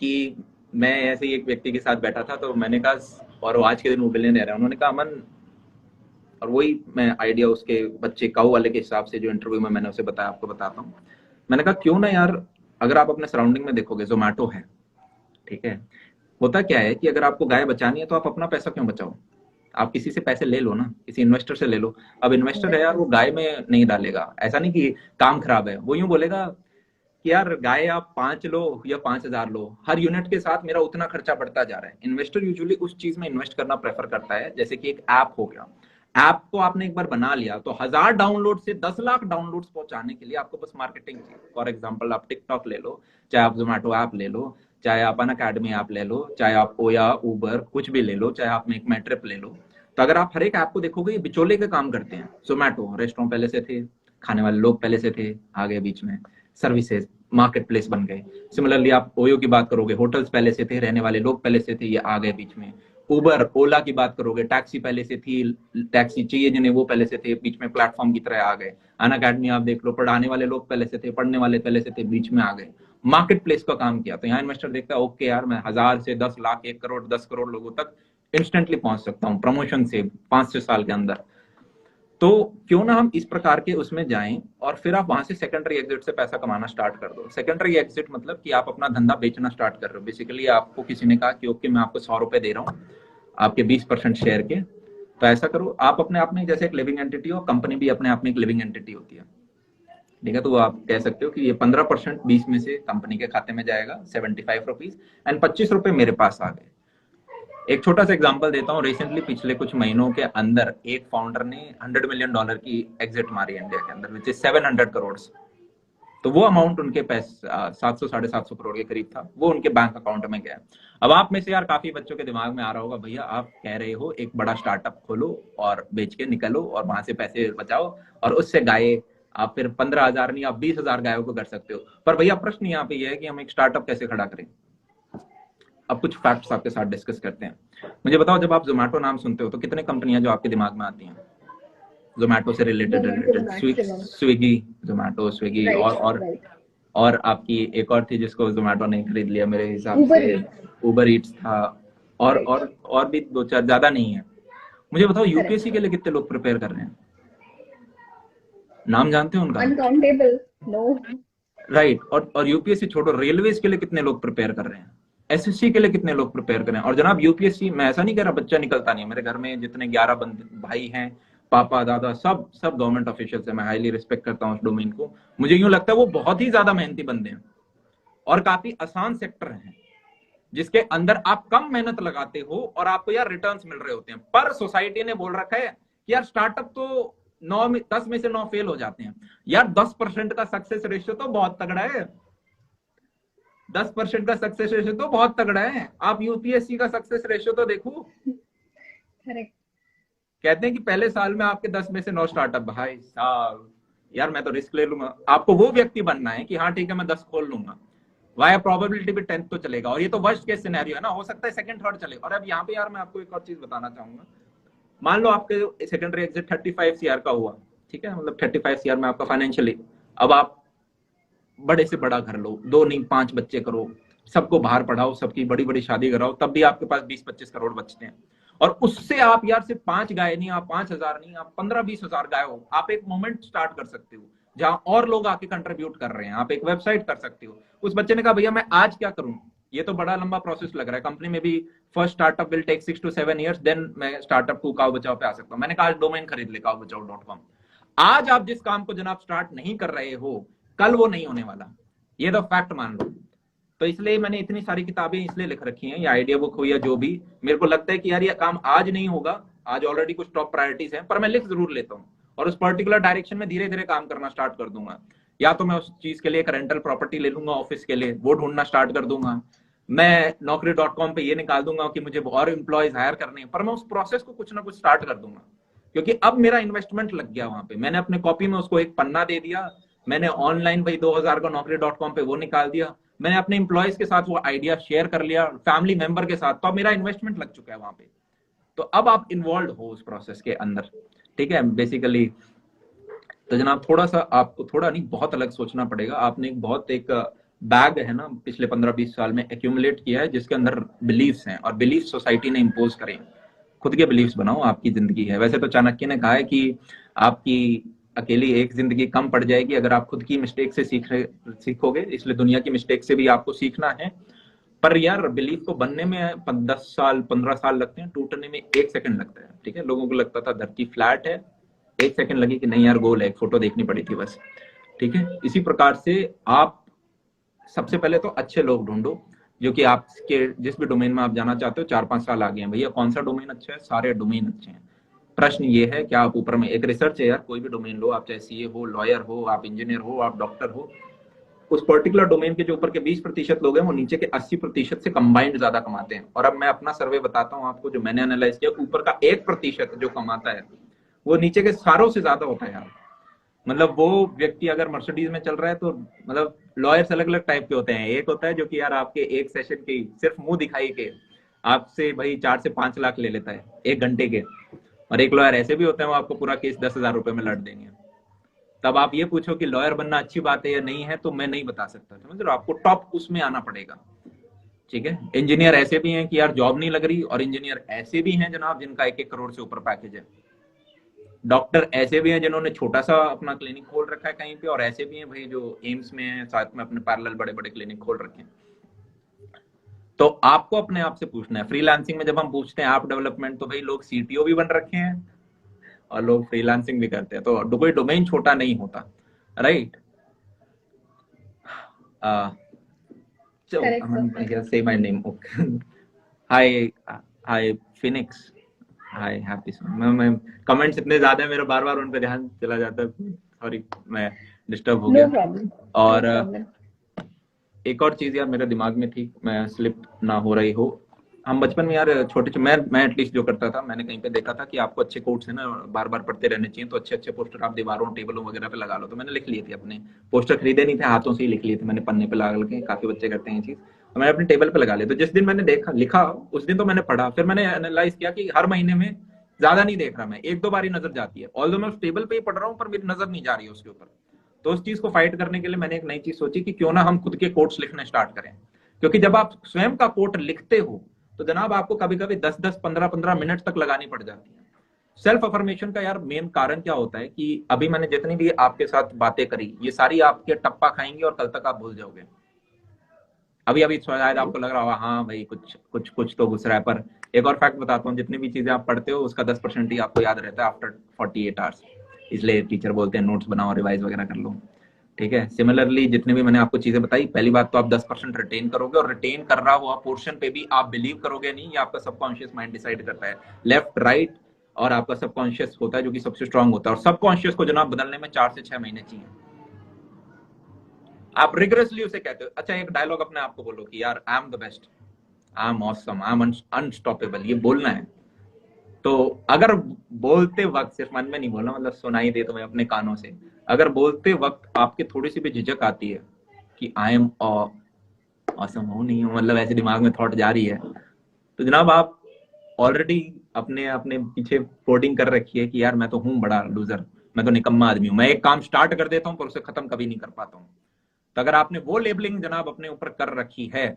कि मैं ऐसे ही एक व्यक्ति के साथ बैठा था तो मैंने कहा, और वो आज के दिन वो बिलियनियर है, उन्होंने कहा अमन, और वही मैं आइडिया उसके बच्चे काऊ वाले के हिसाब से जो इंटरव्यू में मैंने उसे बताया आपको बताता हूँ। मैंने कहा क्यों ना यार, अगर आप अपने सराउंडिंग में देखोगे जोमैटो है, ठीक है। होता क्या है कि अगर आपको गाय बचानी है तो आप अपना पैसा क्यों बचाओ, आप किसी से पैसे ले लो ना, किसी इन्वेस्टर से ले लो। अब इन्वेस्टर है यार, वो गाय में नहीं डालेगा, ऐसा नहीं कि काम खराब है, वो यूं बोलेगा कि यार गाय आप 5 लो या 5,000 लो, हर यूनिट के साथ मेरा उतना खर्चा बढ़ता जा रहा है। इन्वेस्टर यूजुअली उस चीज में इन्वेस्ट करना प्रेफर करता है, जैसे कि एक ऐप हो गया। ऐप को आपने एक बार बना लिया तो 1000 डाउनलोड से 10 लाख डाउनलोड्स पहुंचाने के लिए आपको बस मार्केटिंग चाहिए। फॉर एग्जांपल आप टिकटॉक ले लो, चाहे आप जोमेटो ऐप ले लो, चाहे आप अन अकेडमी ऐप ले लो, चाहे आप ओया उबर कुछ भी ले लो, चाहे आप मेक माई ट्रिप ले लो। तो अगर आप हर एक ऐप को देखोगे ये बिचौले के काम करते हैं। जोमेटो रेस्टोरेंट पहले से थे, खाने वाले लोग पहले से थे, आगे बीच में सर्विसेज मार्केट प्लेस बन गए। सिमिलरली आप ओयो की बात करोगे, होटल्स पहले से थे, रहने वाले लोग पहले से थे, ये आ गए बीच में। उबर ओला की बात करोगे, टैक्सी पहले से थी, टैक्सी चाहिए जिन्हें वो पहले से थे, बीच में प्लेटफॉर्म की तरह आ गए। अन अकेडमी आप देख लो, पढ़ाने वाले लोग पहले से थे, पढ़ने वाले पहले से थे, बीच में आ गए। मार्केट प्लेस का काम किया। तो यहाँ इन्वेस्टर देखता है ओके यार, मैं 1000 से 10 लाख 1 करोड़ 10 करोड़ लोगों तक इंस्टेंटली पहुंच सकता हूँ प्रमोशन से 5-6 साल के अंदर। तो क्यों ना हम इस प्रकार के उसमें जाएं और फिर आप वहां से सेकेंडरी एग्जिट से पैसा कमाना स्टार्ट कर दो। सेकेंडरी एग्जिट मतलब कि आप अपना धंधा बेचना स्टार्ट कर रहे हो। बेसिकली आपको किसी ने कहा कि ओके मैं आपको 100 रुपए दे रहा हूँ आपके 20% शेयर के, तो ऐसा करो आप अपने आप में जैसे एक लिविंग एंटिटी हो, कंपनी भी अपने आप में एक लिविंग एंटिटी होती है, ठीक है। तो आप कह सकते हो कि ये 15% 20 में से कंपनी के खाते में जाएगा 75 रुपीज, एंड 25 रुपए मेरे पास आ गए। एक छोटा सा एग्जांपल देता हूँ, रिसेंटली पिछले कुछ महीनों के अंदर एक फाउंडर ने $100 मिलियन की एग्जिट मारी इंडिया के अंदर, विच इज 700 करोड़। तो वो अमाउंट उनके पैसे 700-750 करोड़ के करीब था, वो उनके बैंक अकाउंट में गया। अब आप में से यार काफी बच्चों के दिमाग में आ रहा होगा, भैया आप कह रहे हो एक बड़ा स्टार्टअप खोलो और बेच के निकलो और वहां से पैसे बचाओ और उससे गाय आप फिर 15,000 नहीं आप 20,000 गायों को कर सकते हो। पर भैया प्रश्न यहाँ पे ये है कि हम एक स्टार्टअप कैसे खड़ा करें। अब कुछ फैक्ट्स आपके साथ डिस्कस करते हैं। मुझे बताओ, जब आप जोमेटो नाम सुनते हो तो कितने कंपनियां जो आपके दिमाग में आती हैं जोमेटो से रिलेटेड? स्विगी, जोमेटो, स्विगी, और आपकी एक और थी जिसको जोमेटो ने खरीद लिया मेरे हिसाब से, उबर ईट्स था, और भी 2-4, ज्यादा नहीं है। मुझे बताओ यूपीएससी के लिए कितने लोग प्रिपेयर कर रहे हैं? नाम जानते हैं उनका? अनकाउंटेबल। नो। राइट। और यूपीएससी छोड़ो, रेलवेज के लिए कितने लोग प्रिपेयर कर रहे हैं, एसएससी के लिए कितने लोग प्रिपेयर कर रहे हैं। और जनाब यूपीएससी, मैं ऐसा नहीं कह रहा बच्चा निकलता नहीं है, मेरे घर में जितने 11 भाई हैं, पापा दादा सब सब गवर्नमेंट ऑफिशियल है, मैं हाईली रिस्पेक्ट करता हूँ उस डोमेन को। मुझे यूं लगता है वो बहुत ही ज्यादा मेहनती बंदे हैं और काफी आसान सेक्टर है जिसके अंदर आप कम मेहनत लगाते हो और आपको यार रिटर्न्स मिल रहे होते हैं। पर सोसाइटी ने बोल रखा है कि यार स्टार्टअप तो 10 में से 9 फेल हो जाते हैं। यार 10% का सक्सेस रेशियो तो बहुत तगड़ा है, 10% का सक्सेस रेशियो तो बहुत तगड़ा है। आप यूपीएससी का सक्सेस रेशियो तो देखो। करेक्ट। कहते हैं कि पहले साल में आपके 10 में से 9 स्टार्टअप। भाई साहब यार मैं तो रिस्क ले लूंगा। आपको वो व्यक्ति बनना है कि हाँ ठीक है मैं 10 खोल लूंगा, वाया प्रोबेबिलिटी भी 10 तो चलेगा, और ये तो वर्स्ट केस सिनेरियो है ना, हो सकता है सेकंड थर्ड चले। और अब यहाँ पे यार मैं आपको एक और चीज बताना चाहूंगा। मान लो आपके सेकेंडरी एग्जिट 35 सीआर का हुआ, ठीक है, मतलब 35 सीआर में आपका फाइनेंशियली, अब आप बड़े से बड़ा घर लो, 2 नहीं 5 बच्चे करो, सबको बाहर पढ़ाओ, सबकी बड़ी बड़ी शादी कराओ, तब भी आपके पास 20-25 करोड़ बचते हैं। और उससे आप यार सिर्फ 5 गाय नहीं, आप 5,000 नहीं, आप 15-20 हजार गाय हो, आप एक मूवमेंट स्टार्ट कर सकते हो जहां और लोग आके कंट्रीब्यूट कर रहे हैं। आप एक वेबसाइट कर सकते हो। उस बच्चे ने कहा भैया मैं आज क्या करूं, ये तो बड़ा लंबा प्रोसेस लग रहा है, कंपनी में भी first startup will take 6 to 7 years, then मैं स्टार्टअप को काऊ बचाओ पे आ सकता हूं। मैंने कहा आज डोमेन खरीद ले kaubachao.com। आज आप जिस काम को जनाब स्टार्ट नहीं कर रहे हो, कल वो नहीं होने वाला, ये तो फैक्ट मान लो। तो इसलिए मैंने इतनी सारी किताबें इसलिए लिख रखी हैं, या आइडिया बुक हो या जो भी, मेरे को लगता है कि यार ये काम आज नहीं होगा, आज ऑलरेडी कुछ टॉप प्रायोरिटीज हैं, पर मैं लिख जरूर लेता हूँ और उस पर्टिकुलर डायरेक्शन में धीरे धीरे काम करना स्टार्ट कर दूंगा। या तो मैं उस चीज के लिए एक रेंटल प्रॉपर्टी ले लूंगा ऑफिस के लिए, वो ढूंढना स्टार्ट कर दूंगा। मैं Naukri.com पे ये निकाल दूंगा कि मुझे और एम्प्लॉयज हायर करने हैं, पर मैं उस प्रोसेस को कुछ ना कुछ स्टार्ट कर दूंगा, क्योंकि अब मेरा इन्वेस्टमेंट लग गया वहां पे। मैंने अपने कॉपी में उसको एक पन्ना दे दिया, मैंने ऑनलाइन भाई 2000 का Naukri.com पे वो निकाल दिया, मैंने अपने एम्प्लॉयज के साथ वो आइडिया शेयर कर लिया, फैमिली मेंबर के साथ, तो अब मेरा इन्वेस्टमेंट लग चुका है वहां पे। तो अब आप इन्वॉल्व हो उस प्रोसेस के अंदर, ठीक है बेसिकली। तो जनाब थोड़ा सा आपको, थोड़ा नहीं बहुत अलग सोचना पड़ेगा। आपने एक बैग है ना पिछले 15-20 साल में एक्यूमुलेट किया है जिसके अंदर बिलीफ्स हैं, और बिलीफ सोसाइटी ने इम्पोज करे। खुद के बिलीफ्स बनाओ, आपकी जिंदगी है। वैसे तो चाणक्य ने कहा है कि आपकी अकेली एक जिंदगी कम पड़ जाएगी अगर आप खुद की मिस्टेक से सीखोगे, इसलिए दुनिया की मिस्टेक से भी आपको सीखना है। पर यार बिलीफ को बनने में 10 साल 15 साल लगते हैं, टूटने में 1 सेकंड लगता है, ठीक है। लोगों को लगता था धरती फ्लैट है, 1 सेकंड लगी कि नहीं यार गोल है, एक फोटो देखनी पड़ी थी बस, ठीक है। इसी प्रकार से आप सबसे पहले तो अच्छे लोग ढूंढो जो कि आपके जिस भी डोमेन में आप जाना चाहते हो। 4-5 साल आगे हैं भैया, कौन सा डोमेन अच्छा है, सारे डोमेन अच्छे हैं। प्रश्न ये है कि आप ऊपर में एक रिसर्च है यार, कोई भी डोमेन लो, आप चाहे सीए हो, लॉयर हो, आप इंजीनियर हो, आप डॉक्टर हो, उस पर्टिकुलर डोमेन के जो ऊपर के 20% लोग हैं वो नीचे के 80% से कंबाइंड ज्यादा कमाते हैं। और अब मैं अपना सर्वे बताता हूँ आपको, जो मैंने एनालाइज किया, ऊपर का 1% जो कमाता है वो नीचे के सारों से ज्यादा होता है यार। मतलब वो व्यक्ति अगर मर्सिडीज में चल रहा है तो मतलब लॉयर्स अलग अलग टाइप के होते हैं। एक होता है जो कि यार आपके एक सेशन के सिर्फ मुंह दिखाई के आपसे भाई 4 से 5 लाख ले लेता है 1 घंटे के, और एक लॉयर ऐसे भी होते हैं वो आपको पूरा केस 10,000 रुपए में लड़ देंगे। तब आप ये पूछो कि लॉयर बनना अच्छी बात है या नहीं है, तो मैं नहीं बता सकता, समझ रहे हो, आपको टॉप उसमें आना पड़ेगा, ठीक है। इंजीनियर ऐसे भी हैं कि यार जॉब नहीं लग रही, और इंजीनियर ऐसे भी हैं जनाब जिनका 1-1 करोड़ से ऊपर पैकेज है। डॉक्टर ऐसे भी हैं जिन्होंने छोटा सा अपना क्लिनिक खोल रखा है कहीं पे, और ऐसे भी हैं भाई जो एम्स में है, साथ में अपने पैरेलल बड़े बड़े क्लिनिक खोल रखे हैं। तो आपको अपने आप से पूछना है। फ्रीलांसिंग में जब हम पूछते हैं ऐप डेवलपमेंट, तो भाई लोग सीटीओ भी बन रखे हैं और लोग फ्रीलांसिंग भी करते हैं, तो कोई डोमेन छोटा नहीं होता, right. So I guess say my name. Okay. Hi Phoenix. Hi happy. मैं कमेंट्स इतने ज्यादा है मेरा, बार बार उन पे ध्यान चला जाता है, सॉरी मैं डिस्टर्ब हो गया। No problem. और No problem. एक और चीज यार मेरे दिमाग में थी, मैं स्लिप ना हो रही हो। हम बचपन में यार छोटे मैं एटलीस्ट जो करता था, मैंने कहीं पे देखा था कि आपको अच्छे कोट्स है ना बार बार पढ़ते रहने चाहिए, तो अच्छे अच्छे पोस्टर आप दीवारों टेबलों वगैरह पे लगा लो। तो मैंने लिख लिए थे अपने पोस्टर, खरीदे नहीं थे, हाथों से ही लिख लिए थे मैंने, पन्ने पे लगा के, काफी बच्चे करते हैं ये चीज। तो मैंने अपने टेबल पे लगा लिया। तो जिस दिन मैंने लिखा उस दिन तो मैंने पढ़ा, फिर मैंने एनालाइज किया कि हर महीने में ज्यादा नहीं देख रहा मैं, 1-2 बार ही नजर जाती है। ऑल्दो मैं उस टेबल पे ही पढ़ रहा हूँ पर मेरी नजर नहीं जा रही है उसके ऊपर। तो उस चीज को फाइट करने के लिए मैंने एक नई चीज सोची कि क्यों ना हम खुद के कोट्स लिखने स्टार्ट करें। क्योंकि जब आप स्वयं का कोट लिखते हो तो जनाब आपको कभी कभी 10-10 15-15 मिनट तक लगानी पड़ जाती है। सेल्फ अफर्मेशन का यार मेन कारण क्या होता है कि अभी मैंने जितनी भी आपके साथ बातें करी, ये सारी आपके टप्पा खाएंगी और कल तक आप भूल जाओगे। अभी अभी शायद आपको लग रहा होगा हाँ भाई कुछ कुछ कुछ तो घुस रहा है, पर एक और फैक्ट बताता हूँ, जितनी भी चीजें आप पढ़ते हो उसका 10% ही आपको याद रहता है आफ्टर 48 आवर्स। इसलिए टीचर बोलते हैं नोट्स बनाओ, रिवाइज वगैरह कर लो, ठीक है। सिमिलरली जितने भी मैंने आपको चीजें बताई, पहली बात तो आप 10% रिटेन करोगे, और रिटेन कर रहा हुआ पोर्शन पे भी आप बिलीव करोगे नहीं, ये आपका सबकॉन्शियस माइंड डिसाइड करता है, लेफ्ट राइट, और आपका सबकॉन्शियस होता है जो कि सबसे स्ट्रांग होता है। और सबकॉन्शियस को जनाब बदलने में 4 से 6 महीने चाहिए। आप रिग्रेसली उसे कहते हो। अच्छा एक डायलॉग अपने आप को बोलो कि यार I am the best, I am awesome, I am unstoppable, ये बोलना है। तो अगर बोलते वक्त, सिर्फ मन में नहीं बोलना, मतलब सुनाई दे तुम्हें अपने कानों से, अगर बोलते वक्त आपके थोड़ी सी भी झिझक आती है कि आई एम ऑसम हूं नहीं हूं, मतलब ऐसे दिमाग में थॉट जा रही है, तो जनाब आप ऑलरेडी अपने अपने पीछे कोडिंग कर रखी है कि यार मैं तो हूं बड़ा लूजर, मैं तो निकम्मा आदमी हूं, मैं एक काम स्टार्ट कर देता हूं पर उसे खत्म कभी नहीं कर पाता हूं। तो अगर आपने वो लेबलिंग जनाब अपने ऊपर कर रखी है,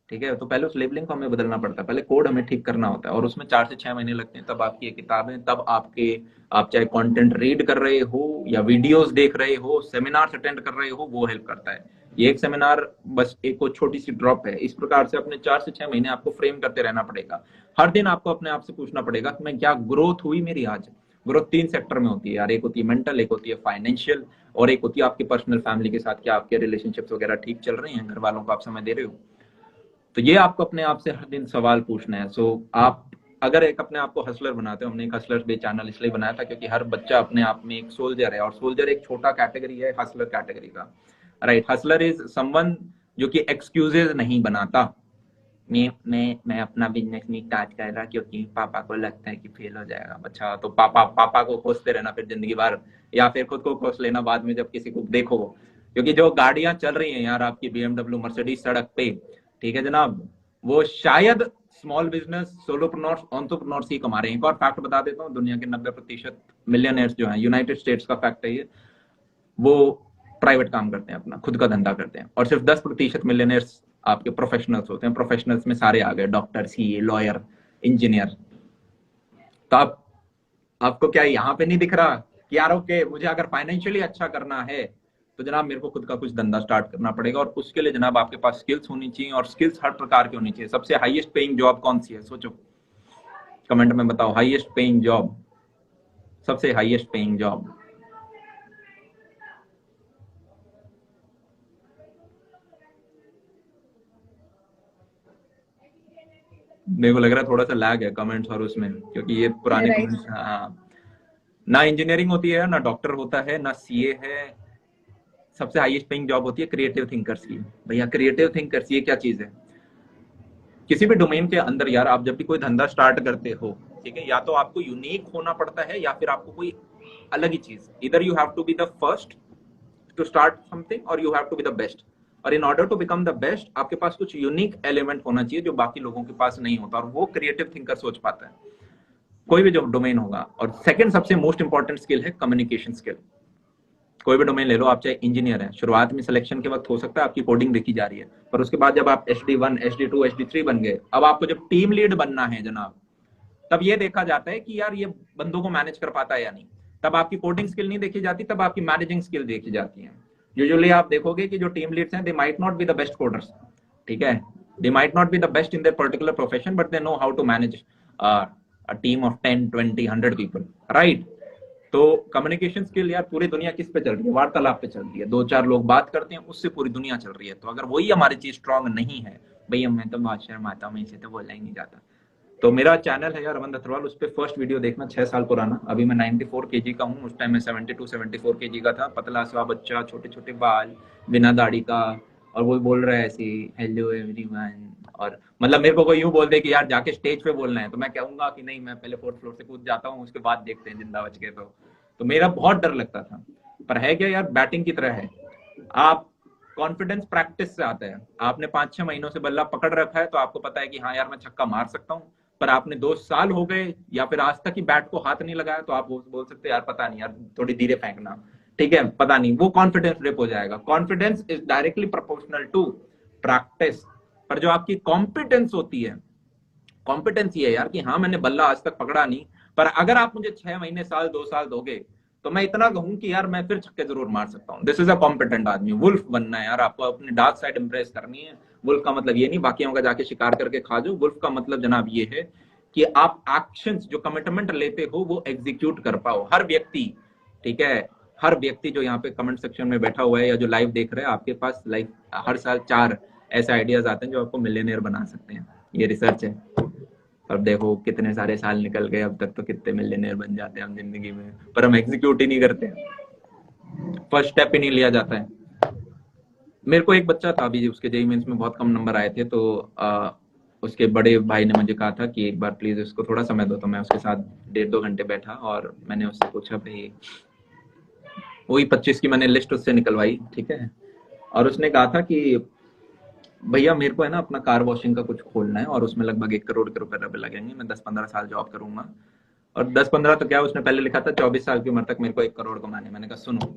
ठीक है, तो पहले उस लेबलिंग को हमें बदलना पड़ता है, पहले कोड हमें ठीक करना होता है, और उसमें 4 से 6 महीने लगते हैं। तब आपकी ये किताबें, तब आपके, आप चाहे कंटेंट रीड कर रहे हो या वीडियोस देख रहे हो, सेमिनार अटेंड कर रहे हो, वो हेल्प करता है। ये एक सेमिनार बस एक छोटी सी ड्रॉप है। इस प्रकार से अपने 4 से 6 महीने आपको फ्रेम करते रहना पड़ेगा। हर दिन आपको अपने आप से पूछना पड़ेगा कि मैं क्या ग्रोथ हुई मेरी आज। ग्रोथ 3 सेक्टर में होती है यार, एक होती है मेंटल, एक होती है फाइनेंशियल, और एक होती है आपके पर्सनल फैमिली के साथ, क्या आपके रिलेशनशिप्स वगैरह ठीक चल रहे हैं, घर वालों को आप समय दे रहे हो। तो ये आपको अपने आप से हर दिन सवाल पूछना है। सो आप अगर एक अपने आप को हसलर बनाते हो, हमने एक हसलर बे चैनल इसलिए बनाया था क्योंकि हर बच्चा अपने आप में एक सोल्जर है, और सोल्जर एक छोटा कैटेगरी है हसलर कैटेगरी का, राइट। हसलर इज समवन जो कि एक्सक्यूजेज नहीं बनाता। मैं अपना बिजनेस नहीं स्टार्ट कर रहा क्योंकि पापा को लगता है कि फेल हो जाएगा। अच्छा तो पापा को कोसते रहना फिर जिंदगी भर, या फिर खुद को कोस लेना बाद में जब किसी को देखो। क्योंकि जो गाड़ियां चल रही हैं यार आपकी BMW मर्सिडीज सड़क पे, ठीक है जनाब, वो शायद स्मॉल बिजनेस सोलोप्रेन्योर्स एंटरप्रेन्योर्स ही कमा रहे हैं। एक और फैक्ट बता देता हूँ, दुनिया के 90% मिलियनर्स जो हैं, यूनाइटेड स्टेट्स का फैक्ट है ये, वो प्राइवेट काम करते हैं, अपना खुद का धंधा करते हैं। और सिर्फ 10% मिलियनर्स आपके प्रोफेशनल्स होते हैं। प्रोफेशनल्स में सारे आ गए, डॉक्टर, सीए, लॉयर, इंजीनियर। तो आपको क्या यहाँ पे नहीं दिख रहा कि यार ओके मुझे अगर फाइनेंशियली अच्छा करना है तो जनाब मेरे को खुद का कुछ धंधा स्टार्ट करना पड़ेगा, और उसके लिए जनाब आपके पास स्किल्स होनी चाहिए, और स्किल्स हर प्रकार की होनी चाहिए। सबसे हाईएस्ट पेइंग जॉब कौन सी है, सोचो, कमेंट में बताओ। हाईएस्ट पेइंग जॉब, सबसे हाईएस्ट पेइंग जॉब। मेरे को लग रहा है थोड़ा सा लैग है कमेंट्स और उसमें, क्योंकि ये पुराने कमेंट्स। हाँ, ना इंजीनियरिंग होती है, ना डॉक्टर होता है, ना सीए है। सबसे हाईएस्ट पेइंग जॉब होती है क्रिएटिव थिंकर्स की। भैया क्रिएटिव थिंकर्स ये क्या चीज है? किसी भी डोमेन के अंदर यार आप जब भी कोई धंधा स्टार्ट करते हो, ठीक है, या तो आपको यूनिक होना पड़ता है या फिर आपको कोई अलग ही चीज, इधर you have to be the first to start something और you have to be the best. और in order to become the best आपके पास कुछ यूनिक एलिमेंट होना चाहिए जो बाकी लोगों के पास नहीं होता, और वो क्रिएटिव थिंकर सोच पाता है, कोई भी जो डोमेन होगा। और सेकंड सबसे मोस्ट इंपॉर्टेंट स्किल है कम्युनिकेशन स्किल। कोई भी डोमेन ले लो, आप चाहे इंजीनियर है, शुरुआत में सिलेक्शन के वक्त हो सकता है आपकी कोडिंग देखी जा रही है, पर उसके बाद जब आप HD1, HD2, HD3 बन गए, अब आपको जब टीम लीड बनना है जनाब, तब ये देखा जाता है कि यार ये बंदों को मैनेज कर पाता है या नहीं। तब आपकी कोडिंग स्किल नहीं देखी जाती, तब आपकी मैनेजिंग स्किल देखी जाती है। यूजुअली आप देखोगे कि जो टीम लीड्स हैं, they might not be the best coders, ठीक है, they might not be the best in their particular profession, but they know how to manage a team of 10, 20, 100 people, right. तो communication skill यार पूरी दुनिया किस पे चल रही है? वार्तालाप पे चल रही है। 2-4 लोग बात करते हैं, उससे पूरी दुनिया चल रही है। तो अगर वही हमारी चीज स्ट्रांग नहीं है, भैया मैं तो बहुत शर्माता हूं, इसे तो बोलना ही नहीं जाता। तो मेरा चैनल है यार अरविंद अग्रवाल, उस पर फर्स्ट वीडियो देखना, 6 साल पुराना। अभी मैं 94 kg का हूँ, उस टाइम मैं 72-74 kg का था, पतला सा बच्चा, छोटे छोटे बाल, बिना दाढ़ी का, और वो बोल रहा है ऐसे हेलो एवरीवन। और मतलब मेरे को कोई यूं बोल दे कि यार जाके स्टेज पे बोलना है, तो मैं कहूंगा कि नहीं, मैं पहले 4th फ्लोर से कूद जाता हूँ, उसके बाद देखते हैं जिंदा बच गए तो मेरा बहुत डर लगता था। पर है क्या यार, बैटिंग की तरह है। आप कॉन्फिडेंस प्रैक्टिस से आता है। आपने 5-6 महीनों से बल्ला पकड़ रखा है तो आपको पता है कि हाँ यार मैं छक्का मार सकता हूँ, पर आपने 2 साल हो गए या फिर आज तक ही बैट को हाथ नहीं लगाया, तो आप बोल सकते हैं यार पता नहीं यार, थोड़ी धीरे फेंकना, ठीक है, पता नहीं, वो कॉन्फिडेंस डिप हो जाएगा। Confidence is directly proportional to practice. पर जो आपकी कॉम्पिटेंस होती है, कॉम्पिटेंस ये है यार कि हाँ मैंने बल्ला आज तक पकड़ा नहीं, पर अगर आप मुझे 6 महीने, साल, 2 साल दोगे तो मैं इतना कहूं कि यार मैं फिर छक्के जरूर मार सकता हूँ। दिस इज अ कॉम्पिटेंट आदमी। वुल्फ बनना है यार, आपको अपनी डार्क साइड इंप्रेस करनी है। वुल्फ का मतलब ये नहीं बाकियों का जाके शिकार करके खा जाओ। वुल्फ का मतलब जनाब ये है कि आप एक्शंस, जो कमिटमेंट लेते हो, वो एग्जीक्यूट कर पाओ। हर व्यक्ति, ठीक है, हर व्यक्ति जो यहाँ पे कमेंट सेक्शन में बैठा हुआ है या जो लाइव देख रहे हैं, आपके पास लाइव हर साल 4 ऐसे आइडियाज आते हैं जो आपको मिलियनेयर बना सकते हैं। ये रिसर्च है। अब देखो कितने सारे साल निकल गए अब तक, तो कितने मिलियनेयर बन जाते हैं हम जिंदगी में, पर हम एग्जीक्यूट ही नहीं करते, फर्स्ट स्टेप ही नहीं लिया जाता है। मेरे को एक बच्चा था अभी, उसके जेईई मेंस में बहुत कम नंबर आए थे, तो उसके बड़े भाई ने मुझे कहा था कि एक बार प्लीज उसको थोड़ा समय दो। तो मैं उसके साथ 1.5-2 घंटे बैठा और मैंने उससे पूछा भाई, वही 25 की मैंने लिस्ट उससे निकलवाई, ठीक है। और उसने कहा था कि भैया मेरे को है ना अपना कार वॉशिंग का कुछ खोलना है और उसमें लगभग 1 करोड़ के रुपए लगेंगे, मैं 10-15 साल जॉब करूंगा। और 10-15 तो क्या, उसने पहले लिखा था 24 साल की उम्र तक मेरे को 1 करोड़ कमाने। मैंने कहा सुनो,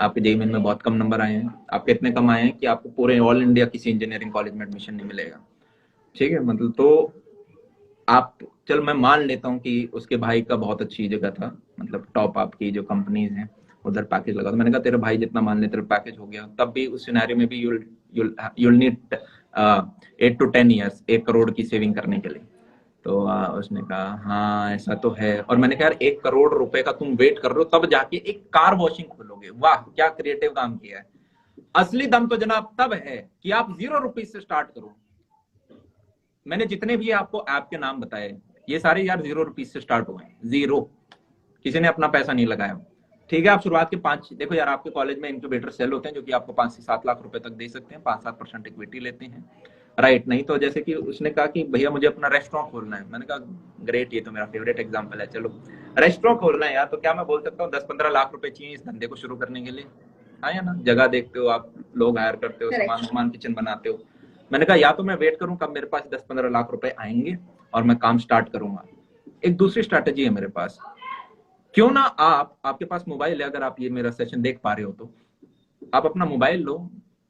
आपके जेईई मेन में बहुत कम नंबर आए हैं, आपके इतने कम आए हैं कि आपको पूरे ऑल इंडिया किसी इंजीनियरिंग कॉलेज में एडमिशन नहीं मिलेगा, ठीक है। मतलब तो आप, चल मैं मान लेता हूँ कि उसके भाई का बहुत अच्छी जगह था, मतलब टॉप आपकी जो कंपनीज हैं उधर पैकेज लगा। तो मैंने कहा तेरे भाई जितना मान ले तेरा पैकेज हो गया, तब भी उस सिनेरियो में भी you'll need 8 to 10 years 1 crore की सेविंग करने के लिए। तो उसने कहा हाँ ऐसा तो है। और मैंने कहा यार 1 करोड़ रुपए का तुम वेट कर रहे हो, तब जाके एक कार वॉशिंग खोलोगे, वाह क्या क्रिएटिव काम किया है। असली दम तो जनाब तब है कि आप 0 रुपीज से स्टार्ट करो। मैंने जितने भी आपको ऐप के नाम बताए, ये सारे यार 0 रुपीज से स्टार्ट हुए हैं, 0। किसी ने अपना पैसा नहीं लगाया, ठीक है। आप शुरुआत के 5, देखो यार आपके कॉलेज में इनक्यूबेटर सेल होते हैं जो कि आपको 5 से 7 लाख रुपए तक दे सकते हैं, 5-7% इक्विटी लेते हैं, राइट। नहीं तो जैसे कि उसने कहा कि भैया मुझे अपना रेस्टोरेंट खोलना है, मैंने कहा ग्रेट, ये तो मेरा फेवरेट एग्जांपल है, चलो रेस्टोरेंट खोलना है यार, तो क्या मैं बोल सकता हूँ 10-15 लाख रुपए चाहिए इस धंधे को शुरू करने के लिए, हाँ या ना। जगह देखते हो आप, लोग हायर करते हो, सामान किचन बनाते हो। मैंने कहा या तो मैं वेट करूं कब मेरे पास 10-15 लाख रुपए आएंगे और मैं काम स्टार्ट करूंगा। एक दूसरी स्ट्रैटेजी है मेरे पास, क्यों ना आपके पास मोबाइल है, अगर आप ये मेरा सेशन देख पा रहे हो तो आप अपना मोबाइल लो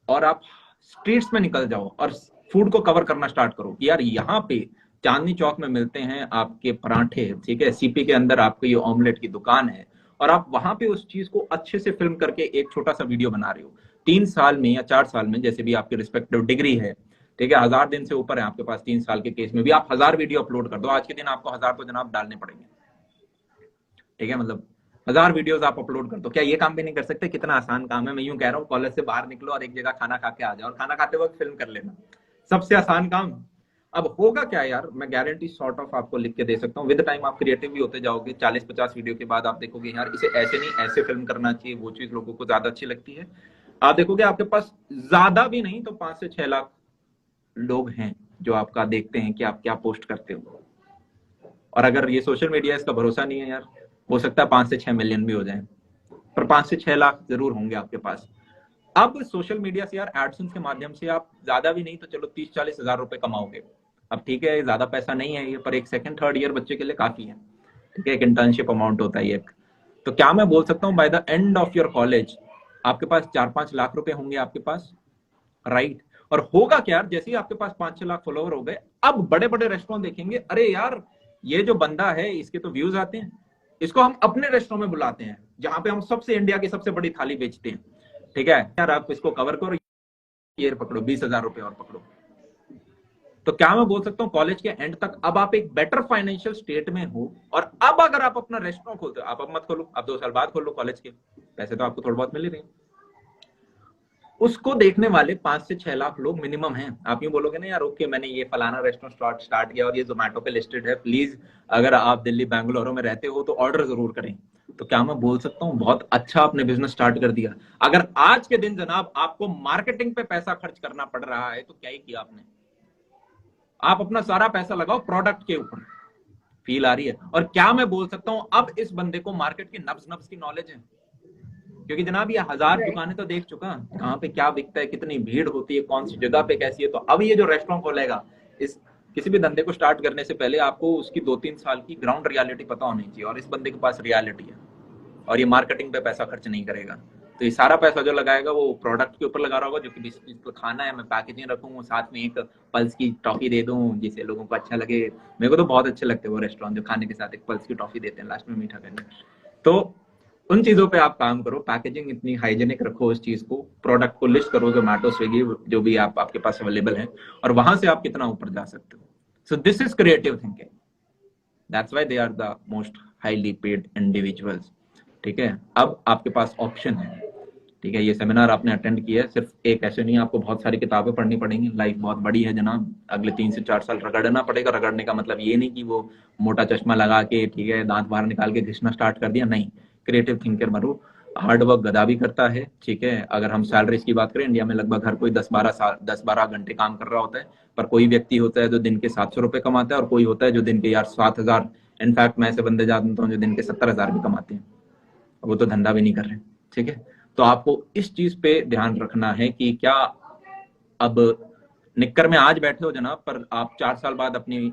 और आप स्ट्रीट्स में निकल जाओ और फूड को कवर करना स्टार्ट करो कि यार यहाँ पे चांदनी चौक में मिलते हैं आपके पराठे, ठीक है, सीपी के अंदर आपको ये ऑमलेट की दुकान है, और आप वहां पे उस चीज को अच्छे से फिल्म करके एक छोटा सा वीडियो बना रहे हो। 3 साल में या 4 साल में, जैसे भी आपकी रिस्पेक्टिव डिग्री है, ठीक है, 1000 दिन से ऊपर है आपके पास, 3 साल के केस में भी आप 1000 वीडियो अपलोड कर दो। आज के दिन आपको 1000 तो जनाब डालने पड़ेंगे, ठीक है, मतलब 1000 वीडियोस आप अपलोड कर दो। क्या ये काम भी नहीं कर सकते? कितना आसान काम है। मैं यूं कह रहा हूँ कॉलेज से बाहर निकलो और एक जगह खाना खा के आ जाओ और खाना खाते वक्त फिल्म कर लेना, सबसे आसान काम। अब होगा क्या यार, मैं गारंटी सॉर्ट ऑफ आपको लिख के दे सकता हूँ, विद टाइम आप क्रिएटिव भी होते जाओगे। 40-50 वीडियो के बाद आप देखोगे यार इसे ऐसे नहीं ऐसे फिल्म करना चाहिए, वो चीज लोगों को ज्यादा अच्छी लगती है। आप देखोगे आपके पास ज्यादा भी नहीं तो 5 से 6 लाख लोग हैं जो आपका देखते हैं कि आप क्या पोस्ट करते हो। और अगर ये सोशल मीडिया, इसका भरोसा नहीं है यार, हो सकता है 5 से 6 मिलियन भी हो जाए, पर 5 से 6 लाख जरूर होंगे आपके पास। अब सोशल मीडिया से यार एडसेंस के माध्यम से आप ज्यादा भी नहीं तो चलो 30-40 हजार रुपए कमाओगे। अब ठीक है ज्यादा पैसा नहीं है ये, पर एक 2nd-3rd ईयर बच्चे के लिए काफी है, ठीक है, एक इंटर्नशिप अमाउंट होता है एक। तो क्या मैं बोल सकता हूँ by the end of your college आपके पास 4-5 लाख रुपए होंगे आपके पास, राइट। और होगा क्या यार, जैसे ही आपके पास 5-6 लाख फॉलोवर हो गए, अब बड़े बड़े रेस्टोरेंट देखेंगे, अरे यार ये जो बंदा है इसके तो व्यूज आते हैं, इसको हम अपने रेस्टोरेंट में बुलाते हैं जहां पे हम सबसे इंडिया की सबसे बड़ी थाली बेचते हैं, ठीक है यार, आप इसको कवर करो, ये पकड़ो 20,000 रुपए और पकड़ो। तो क्या मैं बोल सकता हूँ कॉलेज के एंड तक अब आप एक बेटर फाइनेंशियल स्टेट में हो, और अब अगर आप अपना रेस्टोरेंट खोलते हो, आप अब मत खोलो, अब 2 साल बाद खोलो, कॉलेज के पैसे तो आपको थोड़ा बहुत मिल ही रहे हैं। उसको देखने वाले 5 से 6 लाख लोग मिनिमम हैं। आप यूं बोलोगे ना यार ओके मैंने ये फलाना रेस्टोरेंट स्टार्ट किया और ये जोमेटो पे लिस्टेड है, प्लीज अगर आप दिल्ली बेंगलुरु में रहते हो तो ऑर्डर जरूर करें। तो क्या मैं बोल सकता हूँ बहुत अच्छा आपने बिजनेस स्टार्ट कर दिया। अगर आज के दिन जनाब आपको मार्केटिंग पे पैसा खर्च करना पड़ रहा है तो क्या ही किया आपने। आप अपना सारा पैसा लगाओ प्रोडक्ट के ऊपर। फील आ रही है? और क्या मैं बोल सकता हूँ अब इस बंदे को मार्केट की नब्ज नब्ज की नॉलेज है, क्योंकि जनाब ये 1000 दुकानें तो देख चुका, कहाँ पे क्या बिकता है, कितनी भीड़ होती है, कौन सी जगह पे कैसी है। तो अब ये जो रेस्टोरेंट खोलेगा, इस किसी भी धंधे को स्टार्ट करने से पहले आपको उसकी 2-3 साल की ग्राउंड रियलिटी पता होनी चाहिए, और इस बंदे के पास रियलिटी है और ये मार्केटिंग पे पैसा खर्च नहीं करेगा। तो ये सारा पैसा जो लगाएगा वो प्रोडक्ट के ऊपर लगा रहा होगा, जो कि जिसको खाना है, मैं पैकेजिंग रखूँ, साथ में एक पल्स की टॉफी दे दूं जिससे लोगों को अच्छा लगे। मेरे को तो बहुत अच्छे लगते हैं वो रेस्टोरेंट जो खाने के साथ एक पल्स की टॉफी देते हैं लास्ट में मीठा करने। तो उन चीजों पे आप काम करो, पैकेजिंग इतनी हाइजेनिक रखो उस चीज को, प्रोडक्ट को लिस्ट करो जोमेटो स्विगी जो भी आपके पास अवेलेबल है, और वहां से आप कितना ऊपर जा सकते हो। So this is creative thinking, that's why they are the most highly paid individuals. ठीक है, अब आपके पास ऑप्शन है। ठीक है, ये सेमिनार आपने अटेंड किया है, सिर्फ एक ऐसे नहीं, आपको बहुत सारी किताबें पढ़नी पड़ेंगी। लाइफ बहुत बड़ी है जनाब, अगले 3 से 4 साल रगड़ना पड़ेगा। रगड़ने का मतलब ये नहीं कि वो मोटा चश्मा लगा के, ठीक है, दांत बाहर निकाल के घिसना स्टार्ट कर दिया, नहीं। क्रिएटिव थिंकर बनो। हार्ड वर्क गधा भी करता है, ठीक है। अगर हम सैलरीज की बात करें, इंडिया में लगभग हर कोई 10-12 घंटे काम कर रहा होता है, पर कोई व्यक्ति होता है जो दिन के 700 रुपए कमाता है, और कोई होता है जो दिन के यार 7,000, इनफैक्ट मैं ऐसे बंदे जानता हूँ जो दिन के 70,000 भी कमाते हैं, वो तो धंधा भी नहीं कर रहे। ठीक है, तो आपको इस चीज पे ध्यान रखना है कि क्या अब निक्कर में आज बैठे हो जनाब, पर आप 4 साल बाद अपनी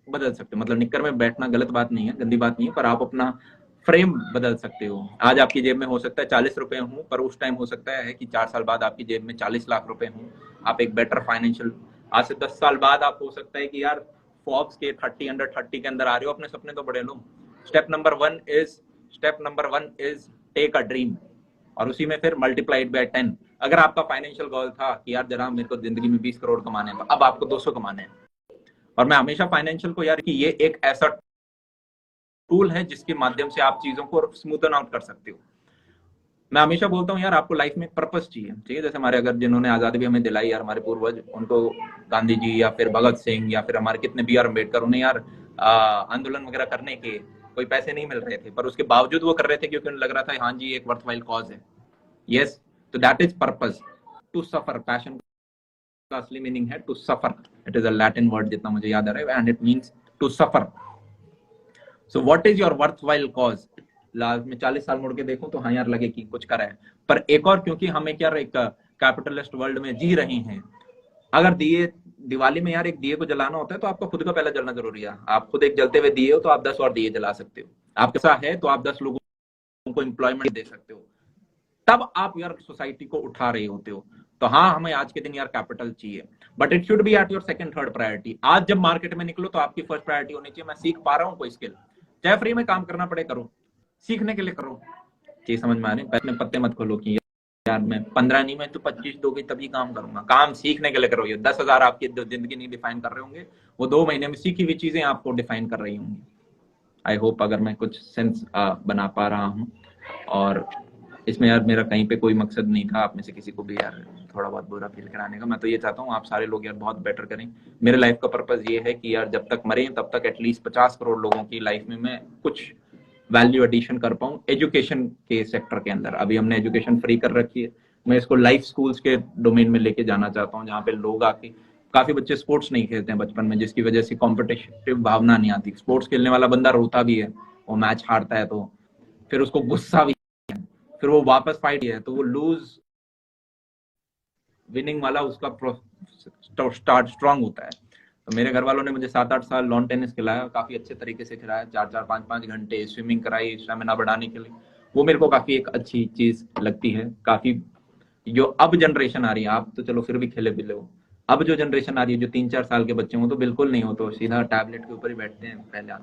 बदल सकते हो। मतलब निक्कर में बैठना गलत बात नहीं है, गंदी बात नहीं है, पर आप अपना फ्रेम बदल सकते हो। आज आपकी जेब में हो सकता है 40 रुपए हूँ, पर उस टाइम हो सकता है कि 4 साल बाद आपकी जेब में 40 लाख रुपए हूँ। आप एक बेटर फाइनेंशियल, आज से 10 साल बाद आप हो सकता है कि यार फॉर्ब्स के 30 अंडर 30 के अंदर आ रहे हो। अपने सपने तो बड़े लो। Step number one is take a dream, और उसी में फिर मल्टीप्लाइड बाय 10। अगर आपका फाइनेंशियल गोल था कि यार जरा मेरे को जिंदगी में 20 करोड़ कमाने हैं, अब आपको 200 कमाने हैं। और मैं हमेशा फाइनेंशियल को यार कि ये एक ऐसा टूल है जिसके माध्यम से आप चीजों को स्मूथन आउट कर सकते हो। मैं हमेशा बोलता हूँ यार आपको लाइफ में पर्पस चाहिए। ठीक है, जैसे हमारे अगर जिन्होंने आजादी भी हमें दिलाई यार, हमारे पूर्वज, उनको गांधी जी या फिर भगत सिंह या फिर हमारे कितने बी आर अम्बेडकर, उन्हें यार आंदोलन वगैरह करने के कोई पैसे नहीं मिल रहे थे, पर उसके बावजूद वो कर रहे थे क्योंकि उन्हें लग रहा था हाँ जी एक वर्थवाइल कॉज है। यस, तो that is purpose, to suffer. Passion का असली मीनिंग है to suffer. It is a Latin word जितना मुझे याद आ रहा है, and it means to suffer. So what is your worthwhile cause? Last में 40 साल मुड़ के देखो तो हाँ यार लगे कि कुछ करा है। पर एक और, क्योंकि हम एक यार एक कैपिटलिस्ट वर्ल्ड में जी रहे हैं, अगर दिए दिवाली में यार एक दिए को जलाना होता है तो आपका खुद का पहले जलना जरूरी है। आप खुद एक जलते हुए दिए हो तो आप 10 और दिए जला सकते हो। आपके साथ है तो आप 10 लोगों को एम्प्लॉयमेंट दे सकते हो, तब आप यार सोसाइटी को उठा रहे होते हो। तो हाँ, हमें आज के दिन यार कैपिटल चाहिए, but it should be at your second third priority. आज जब मार्केट में निकलो तो आपकी फर्स्ट प्रायोरिटी होनी चाहिए मैं सीख पा रहा हूँ कोई स्किल, चाहे फ्री में काम करना पड़े करो, सीखने के लिए करो। चीज समझ में आ रही है? पैसे में पत्ते मत खोलो कि यार मैं 15 नहीं, मैं तो 25 दोगे तभी काम करूंगा। काम सीखने के लिए करो। ये 10,000 आपकी जिंदगी नहीं डिफाइन कर रहे होंगे, वो 2 महीने में सीखी हुई चीजें आपको डिफाइन कर रही होंगी। आई होप अगर मैं कुछ सेंस बना पा रहा हूँ, और इसमें यार मेरा कहीं पे कोई मकसद नहीं था आप में से किसी को भी यार थोड़ा बहुत बुरा फील कराने का। मैं तो ये चाहता हूँ आप सारे लोग यार बहुत बेटर करें। मेरे लाइफ का पर्पस ये है कि यार जब तक मरे तब तक एटलीस्ट 50 करोड़ लोगों की लाइफ में मैं कुछ वैल्यू एडिशन कर पाऊँ एजुकेशन के सेक्टर के अंदर। अभी हमने एजुकेशन फ्री कर रखी है, मैं इसको लाइफ स्कूल्स के डोमेन में लेके जाना चाहता हूँ, जहाँ पे लोग आके, काफी बच्चे स्पोर्ट्स नहीं खेलते हैं बचपन में, जिसकी वजह से कॉम्पिटिटिव भावना नहीं आती। स्पोर्ट्स खेलने वाला बंदा रोता भी है, वो मैच हारता है तो फिर उसको गुस्सा भी, फिर वो वापस फाइट है तो वो लूज विनिंग वाला उसका स्टार्ट स्ट्रांग होता है। तो मेरे घर वालों ने मुझे 7-8 साल लॉन टेनिस खिलाया, काफी अच्छे तरीके से खिलाया, 4-4, 5-5 घंटे स्विमिंग कराई स्टेमिना बढ़ाने के लिए। वो मेरे को काफी एक अच्छी चीज लगती है। काफी जो अब जनरेशन आ रही है, आप तो चलो फिर भी खेले पिले हो, अब जो जनरेशन आ रही है जो 3-4 साल के बच्चे हो तो बिल्कुल नहीं हो, तो सीधा टैबलेट के ऊपर ही बैठते हैं पहले।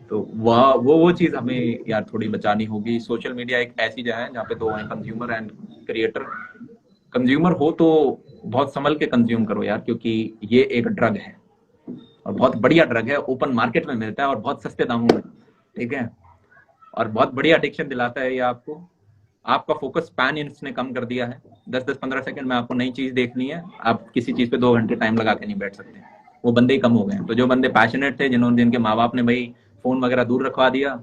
तो वह वो चीज हमें यार थोड़ी बचानी होगी। सोशल मीडिया एक ऐसी जगह है जहाँ पे 2 हैं, कंज्यूमर एंड क्रिएटर। कंज्यूमर हो तो बहुत संभल के कंज्यूम करो यार, क्योंकि ये एक ड्रग है और बहुत बढ़िया ड्रग है, ओपन मार्केट में मिलता है और बहुत सस्ते दामों में। ठीक है, और बहुत बढ़िया एडिक्शन दिलाता है ये आपको। आपका फोकस स्पैन इसने कम कर दिया है। 10-10, 15 सेकंड में आपको नई चीज देखनी है, आप किसी चीज पे 2 घंटे टाइम लगा के नहीं बैठ सकते। वो बंदे ही कम हो गए हैं। तो जो बंदे पैशनेट थे, जिनके माँ बाप ने भाई फोन वगैरह दूर रखवा दिया,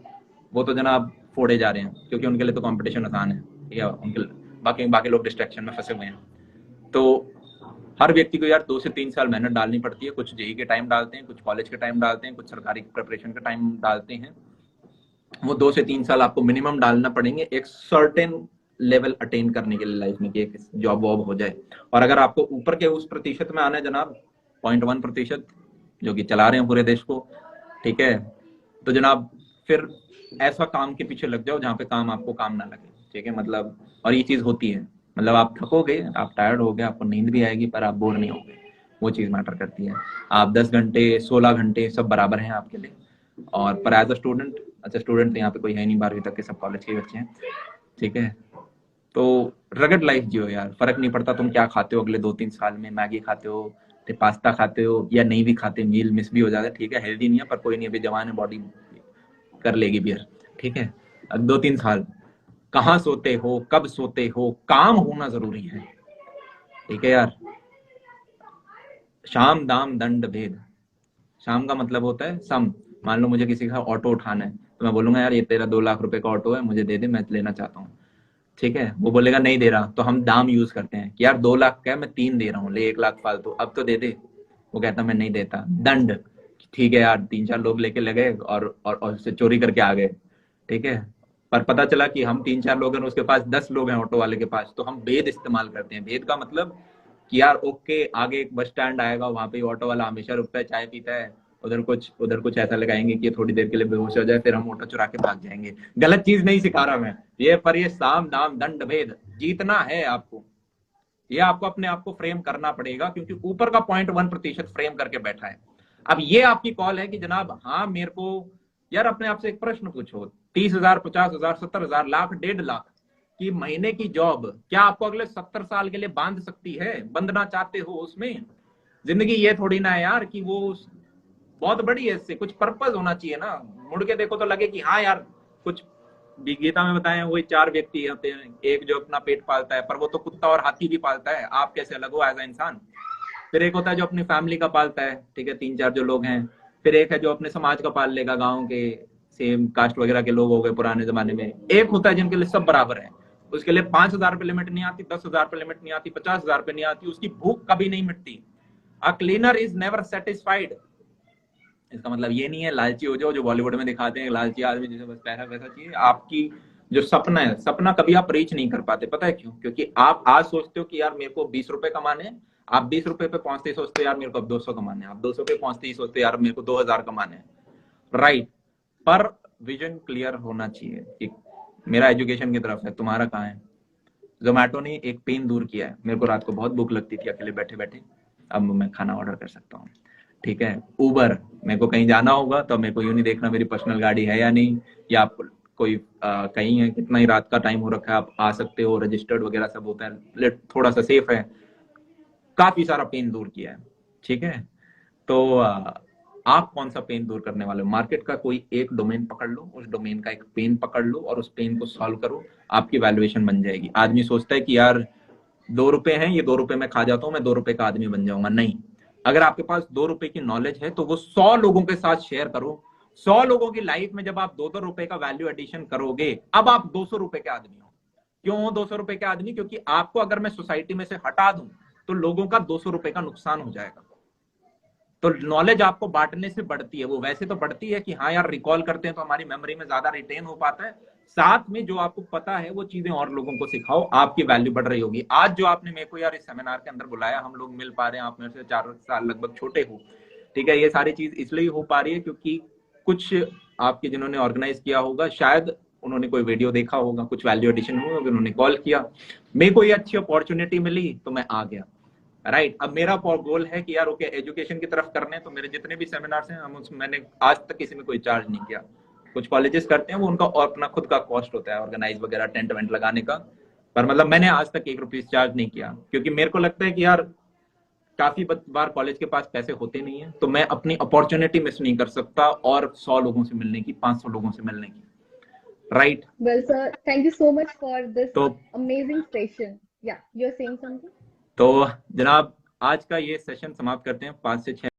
वो तो जनाब फोड़े जा रहे हैं, क्योंकि उनके लिए तो कंपटीशन आसान है, या उनके बाकी लोग डिस्ट्रैक्शन में फंसे हुए हैं। तो हर व्यक्ति को यार 2 से 3 साल मेहनत डालनी पड़ती है। कुछ जेई के टाइम डालते हैं, कुछ कॉलेज के टाइम डालते हैं, कुछ सरकारी प्रिपरेशन का टाइम डालते हैं। वो 2 से 3 साल आपको मिनिमम डालना पड़ेंगे एक सर्टेन लेवल अटेन करने के लिए लाइफ में, कि एक जॉब वॉब हो जाए। और अगर आपको ऊपर के उस प्रतिशत में आना है जनाब, 0.1% जो कि चला रहे हैं पूरे देश को, ठीक है, तो जनाब फिर ऐसा काम के पीछे लग जाओ जहाँ पे काम आपको काम ना लगे। ठीक है, मतलब और ये चीज होती है, मतलब आप थकोगे, आप टायर्ड हो गए, आपको नींद भी आएगी पर आप बोर नहीं होगे, वो चीज मैटर करती है। आप 10 घंटे 16 घंटे सब बराबर हैं आपके लिए, और पर एज अ स्टूडेंट, अच्छा स्टूडेंट तो यहाँ पे कोई है नहीं, 12वीं तक के सब कॉलेज के बच्चे हैं, ठीक है, तो रगड लाइफ जियो यार, फर्क नहीं पड़ता तुम क्या खाते हो अगले 2-3 साल में, मैगी खाते हो, पास्ता खाते हो या नहीं भी खाते, मील मिस भी हो जाता है, ठीक है, हेल्दी नहीं है पर कोई नहीं, अभी जवान है, बॉडी कर लेगी बियर, ठीक है। अब 2-3 साल कहाँ सोते हो, कब सोते हो, काम होना जरूरी है, ठीक है यार। शाम दाम दंड भेद, शाम का मतलब होता है सम। मान लो मुझे किसी का ऑटो उठाना है तो मैं बोलूंगा यार ये तेरा 2 लाख रुपए का ऑटो है, मुझे दे दे, मैं लेना चाहता हूँ, ठीक है। वो बोलेगा नहीं दे रहा, तो हम दाम यूज करते हैं कि यार 2 लाख का है, मैं 3 दे रहा हूँ, ले 1 लाख फालतू, अब तो दे दे। वो कहता मैं नहीं देता। दंड, ठीक है यार, 3-4 लोग लेके लगे और उससे चोरी करके आ गए, ठीक है। पर पता चला कि हम 3-4 लोग हैं, उसके पास 10 लोग हैं ऑटो वाले के पास, तो हम भेद इस्तेमाल करते हैं। भेद का मतलब कि यार ओके, आगे एक बस स्टैंड आएगा, वहां पे ऑटो वाला हमेशा रुकता है, चाय पीता है, उधर कुछ ऐसा लगाएंगे कि थोड़ी देर के लिए बेहोश हो जाए, फिर हम ऑटो चुरा के भाग जाएंगे। गलत चीज नहीं सिखा रहा मैं, ये साम दाम दंड भेद जीतना है आपको, ये आपको अपने आप को फ्रेम करना पड़ेगा, क्योंकि ऊपर का 0.1% फ्रेम करके बैठा है। अब ये आपकी कॉल है कि जनाब हाँ मेरे को, यार अपने आप से एक प्रश्न पूछो, 30,000, 50,000, 70,000, लाख, 1.5 लाख की महीने की जॉब क्या आपको अगले 70 साल के लिए बांध सकती है? बंधना चाहते हो उसमें? जिंदगी ये थोड़ी ना है यार कि वो बहुत बड़ी है, इससे कुछ पर्पज होना चाहिए ना, मुड़ के देखो तो लगे कि हाँ यार कुछ। गीता में बताए वही 4 व्यक्ति होते हैं, एक जो अपना पेट पालता है, पर वो तो कुत्ता और हाथी भी पालता है, आप कैसे अलग हो एज ए इंसान। फिर एक होता है जो अपनी फैमिली का पालता है, ठीक है, 3-4 जो लोग हैं। फिर एक है जो अपने समाज का पाल लेगा, गाँव के सेम कास्ट वगैरह के लोग हो गए पुराने जमाने में। एक होता है जिनके लिए सब बराबर है, उसके लिए 5,000 रुपए लिमिट नहीं आती, 10,000 रुपए लिमिट नहीं आती, 50,000 रुपए नहीं आती, उसकी भूख कभी नहीं मिटती। A cleaner is never satisfied. इसका मतलब ये नहीं है लालची हो जाओ, जो बॉलीवुड में दिखाते हैं लालची आदमी जिसे बस पैसा पैसा चाहिए। आपकी जो सपना है, सपना कभी आप रीच नहीं कर पाते, पता है क्यों? क्योंकि आप आज सोचते हो कि यार मेरे को 20 रुपए कमाने हैं, आप 20 रुपए पे पहुंचते ही सोचते हो यार मेरे को अब 200 कमाने हैं, आप 200 पे पहुंचते ही सोचते हो यार मेरे को 2,000 कमाने हैं, राइट। पर विजन क्लियर होना चाहिए कि मेरा एजुकेशन की तरफ है, तुम्हारा कहाँ है। जोमैटो ने एक पेन दूर किया है, मेरे को रात को बहुत भूख लगती थी अकेले बैठे बैठे, अब मैं खाना ऑर्डर कर सकता हूँ, ठीक है। उबर, मेरे को कहीं जाना होगा तो मेरे को यूं नहीं देखना मेरी पर्सनल गाड़ी है या नहीं, या आप कोई कहीं है, कितना ही रात का टाइम हो रखा है, आप आ सकते हो, रजिस्टर्ड वगैरह सब होता है, थोड़ा सा सेफ है, काफी सारा पेन दूर किया है, ठीक है। तो आप कौन सा पेन दूर करने वाले हो? मार्केट का कोई एक डोमेन पकड़ लो, उस डोमेन का एक पेन पकड़ लो और उस पेन को सॉल्व करो, आपकी वैल्यूएशन बन जाएगी। आदमी सोचता है कि यार 2 रुपए हैं, ये 2 रुपए में खा जाता हूं, मैं 2 रुपए का आदमी बन जाऊंगा, नहीं। अगर आपके पास 2 रुपए की नॉलेज है तो वो 100 लोगों के साथ शेयर करो। 100 लोगों की लाइफ में जब आप 2-2 रुपए का वैल्यू एडिशन करोगे, अब आप 200 रुपए के आदमी हो। क्यों हो 200 रुपए के आदमी? क्योंकि आपको अगर मैं सोसाइटी में से हटा दूं तो लोगों का 200 रुपए का नुकसान हो जाएगा। तो नॉलेज आपको बांटने से बढ़ती है, वो वैसे तो बढ़ती है कि हाँ यार रिकॉल करते हैं तो हमारी मेमोरी में ज्यादा रिटेन हो पाता है, साथ में जो आपको पता है वो चीजें और लोगों को सिखाओ, आपकी वैल्यू बढ़ रही होगी। आज जो आपने मेरे को यार इस सेमिनार के अंदर बुलाया, हम लोग मिल पा रहे हैं, आप मेरे से 4 साल लगभग छोटे हो, ठीक है, ये सारी चीज इसलिए हो पा रही है क्योंकि कुछ आपके जिन्होंने ऑर्गेनाइज किया होगा, शायद उन्होंने कोई वीडियो देखा होगा, कुछ वैल्यू एडिशन हुआ, उन्होंने कॉल किया, मेरे को ये अच्छी अपॉर्चुनिटी मिली तो मैं आ गया, राइट। अब मेरा गोल है कि यार ओके एजुकेशन की तरफ करने, तो मेरे जितने भी सेमिनार्स हैं मैंने आज तक किसी में कोई चार्ज नहीं किया। कुछ कॉलेजेस करते हैं, वो उनका अपना खुद का कॉस्ट होता है ऑर्गेनाइज वगैरह, टेंट वेंट लगाने का, पर मतलब मैंने आज तक 1 रुपया चार्ज नहीं किया, क्योंकि मेरे को लगता है कि यार काफी बार कॉलेज के पास पैसे होते नहीं है, तो मैं अपनी अपॉर्चुनिटी मिस नहीं कर सकता और 100 लोगों से मिलने की, 500 लोगों से मिलने की, right. Well, sir, thank you so much for this तो amazing session. Yeah, you're saying something? तो जनाब आज का ये सेशन समाप्त करते हैं, 5 से 6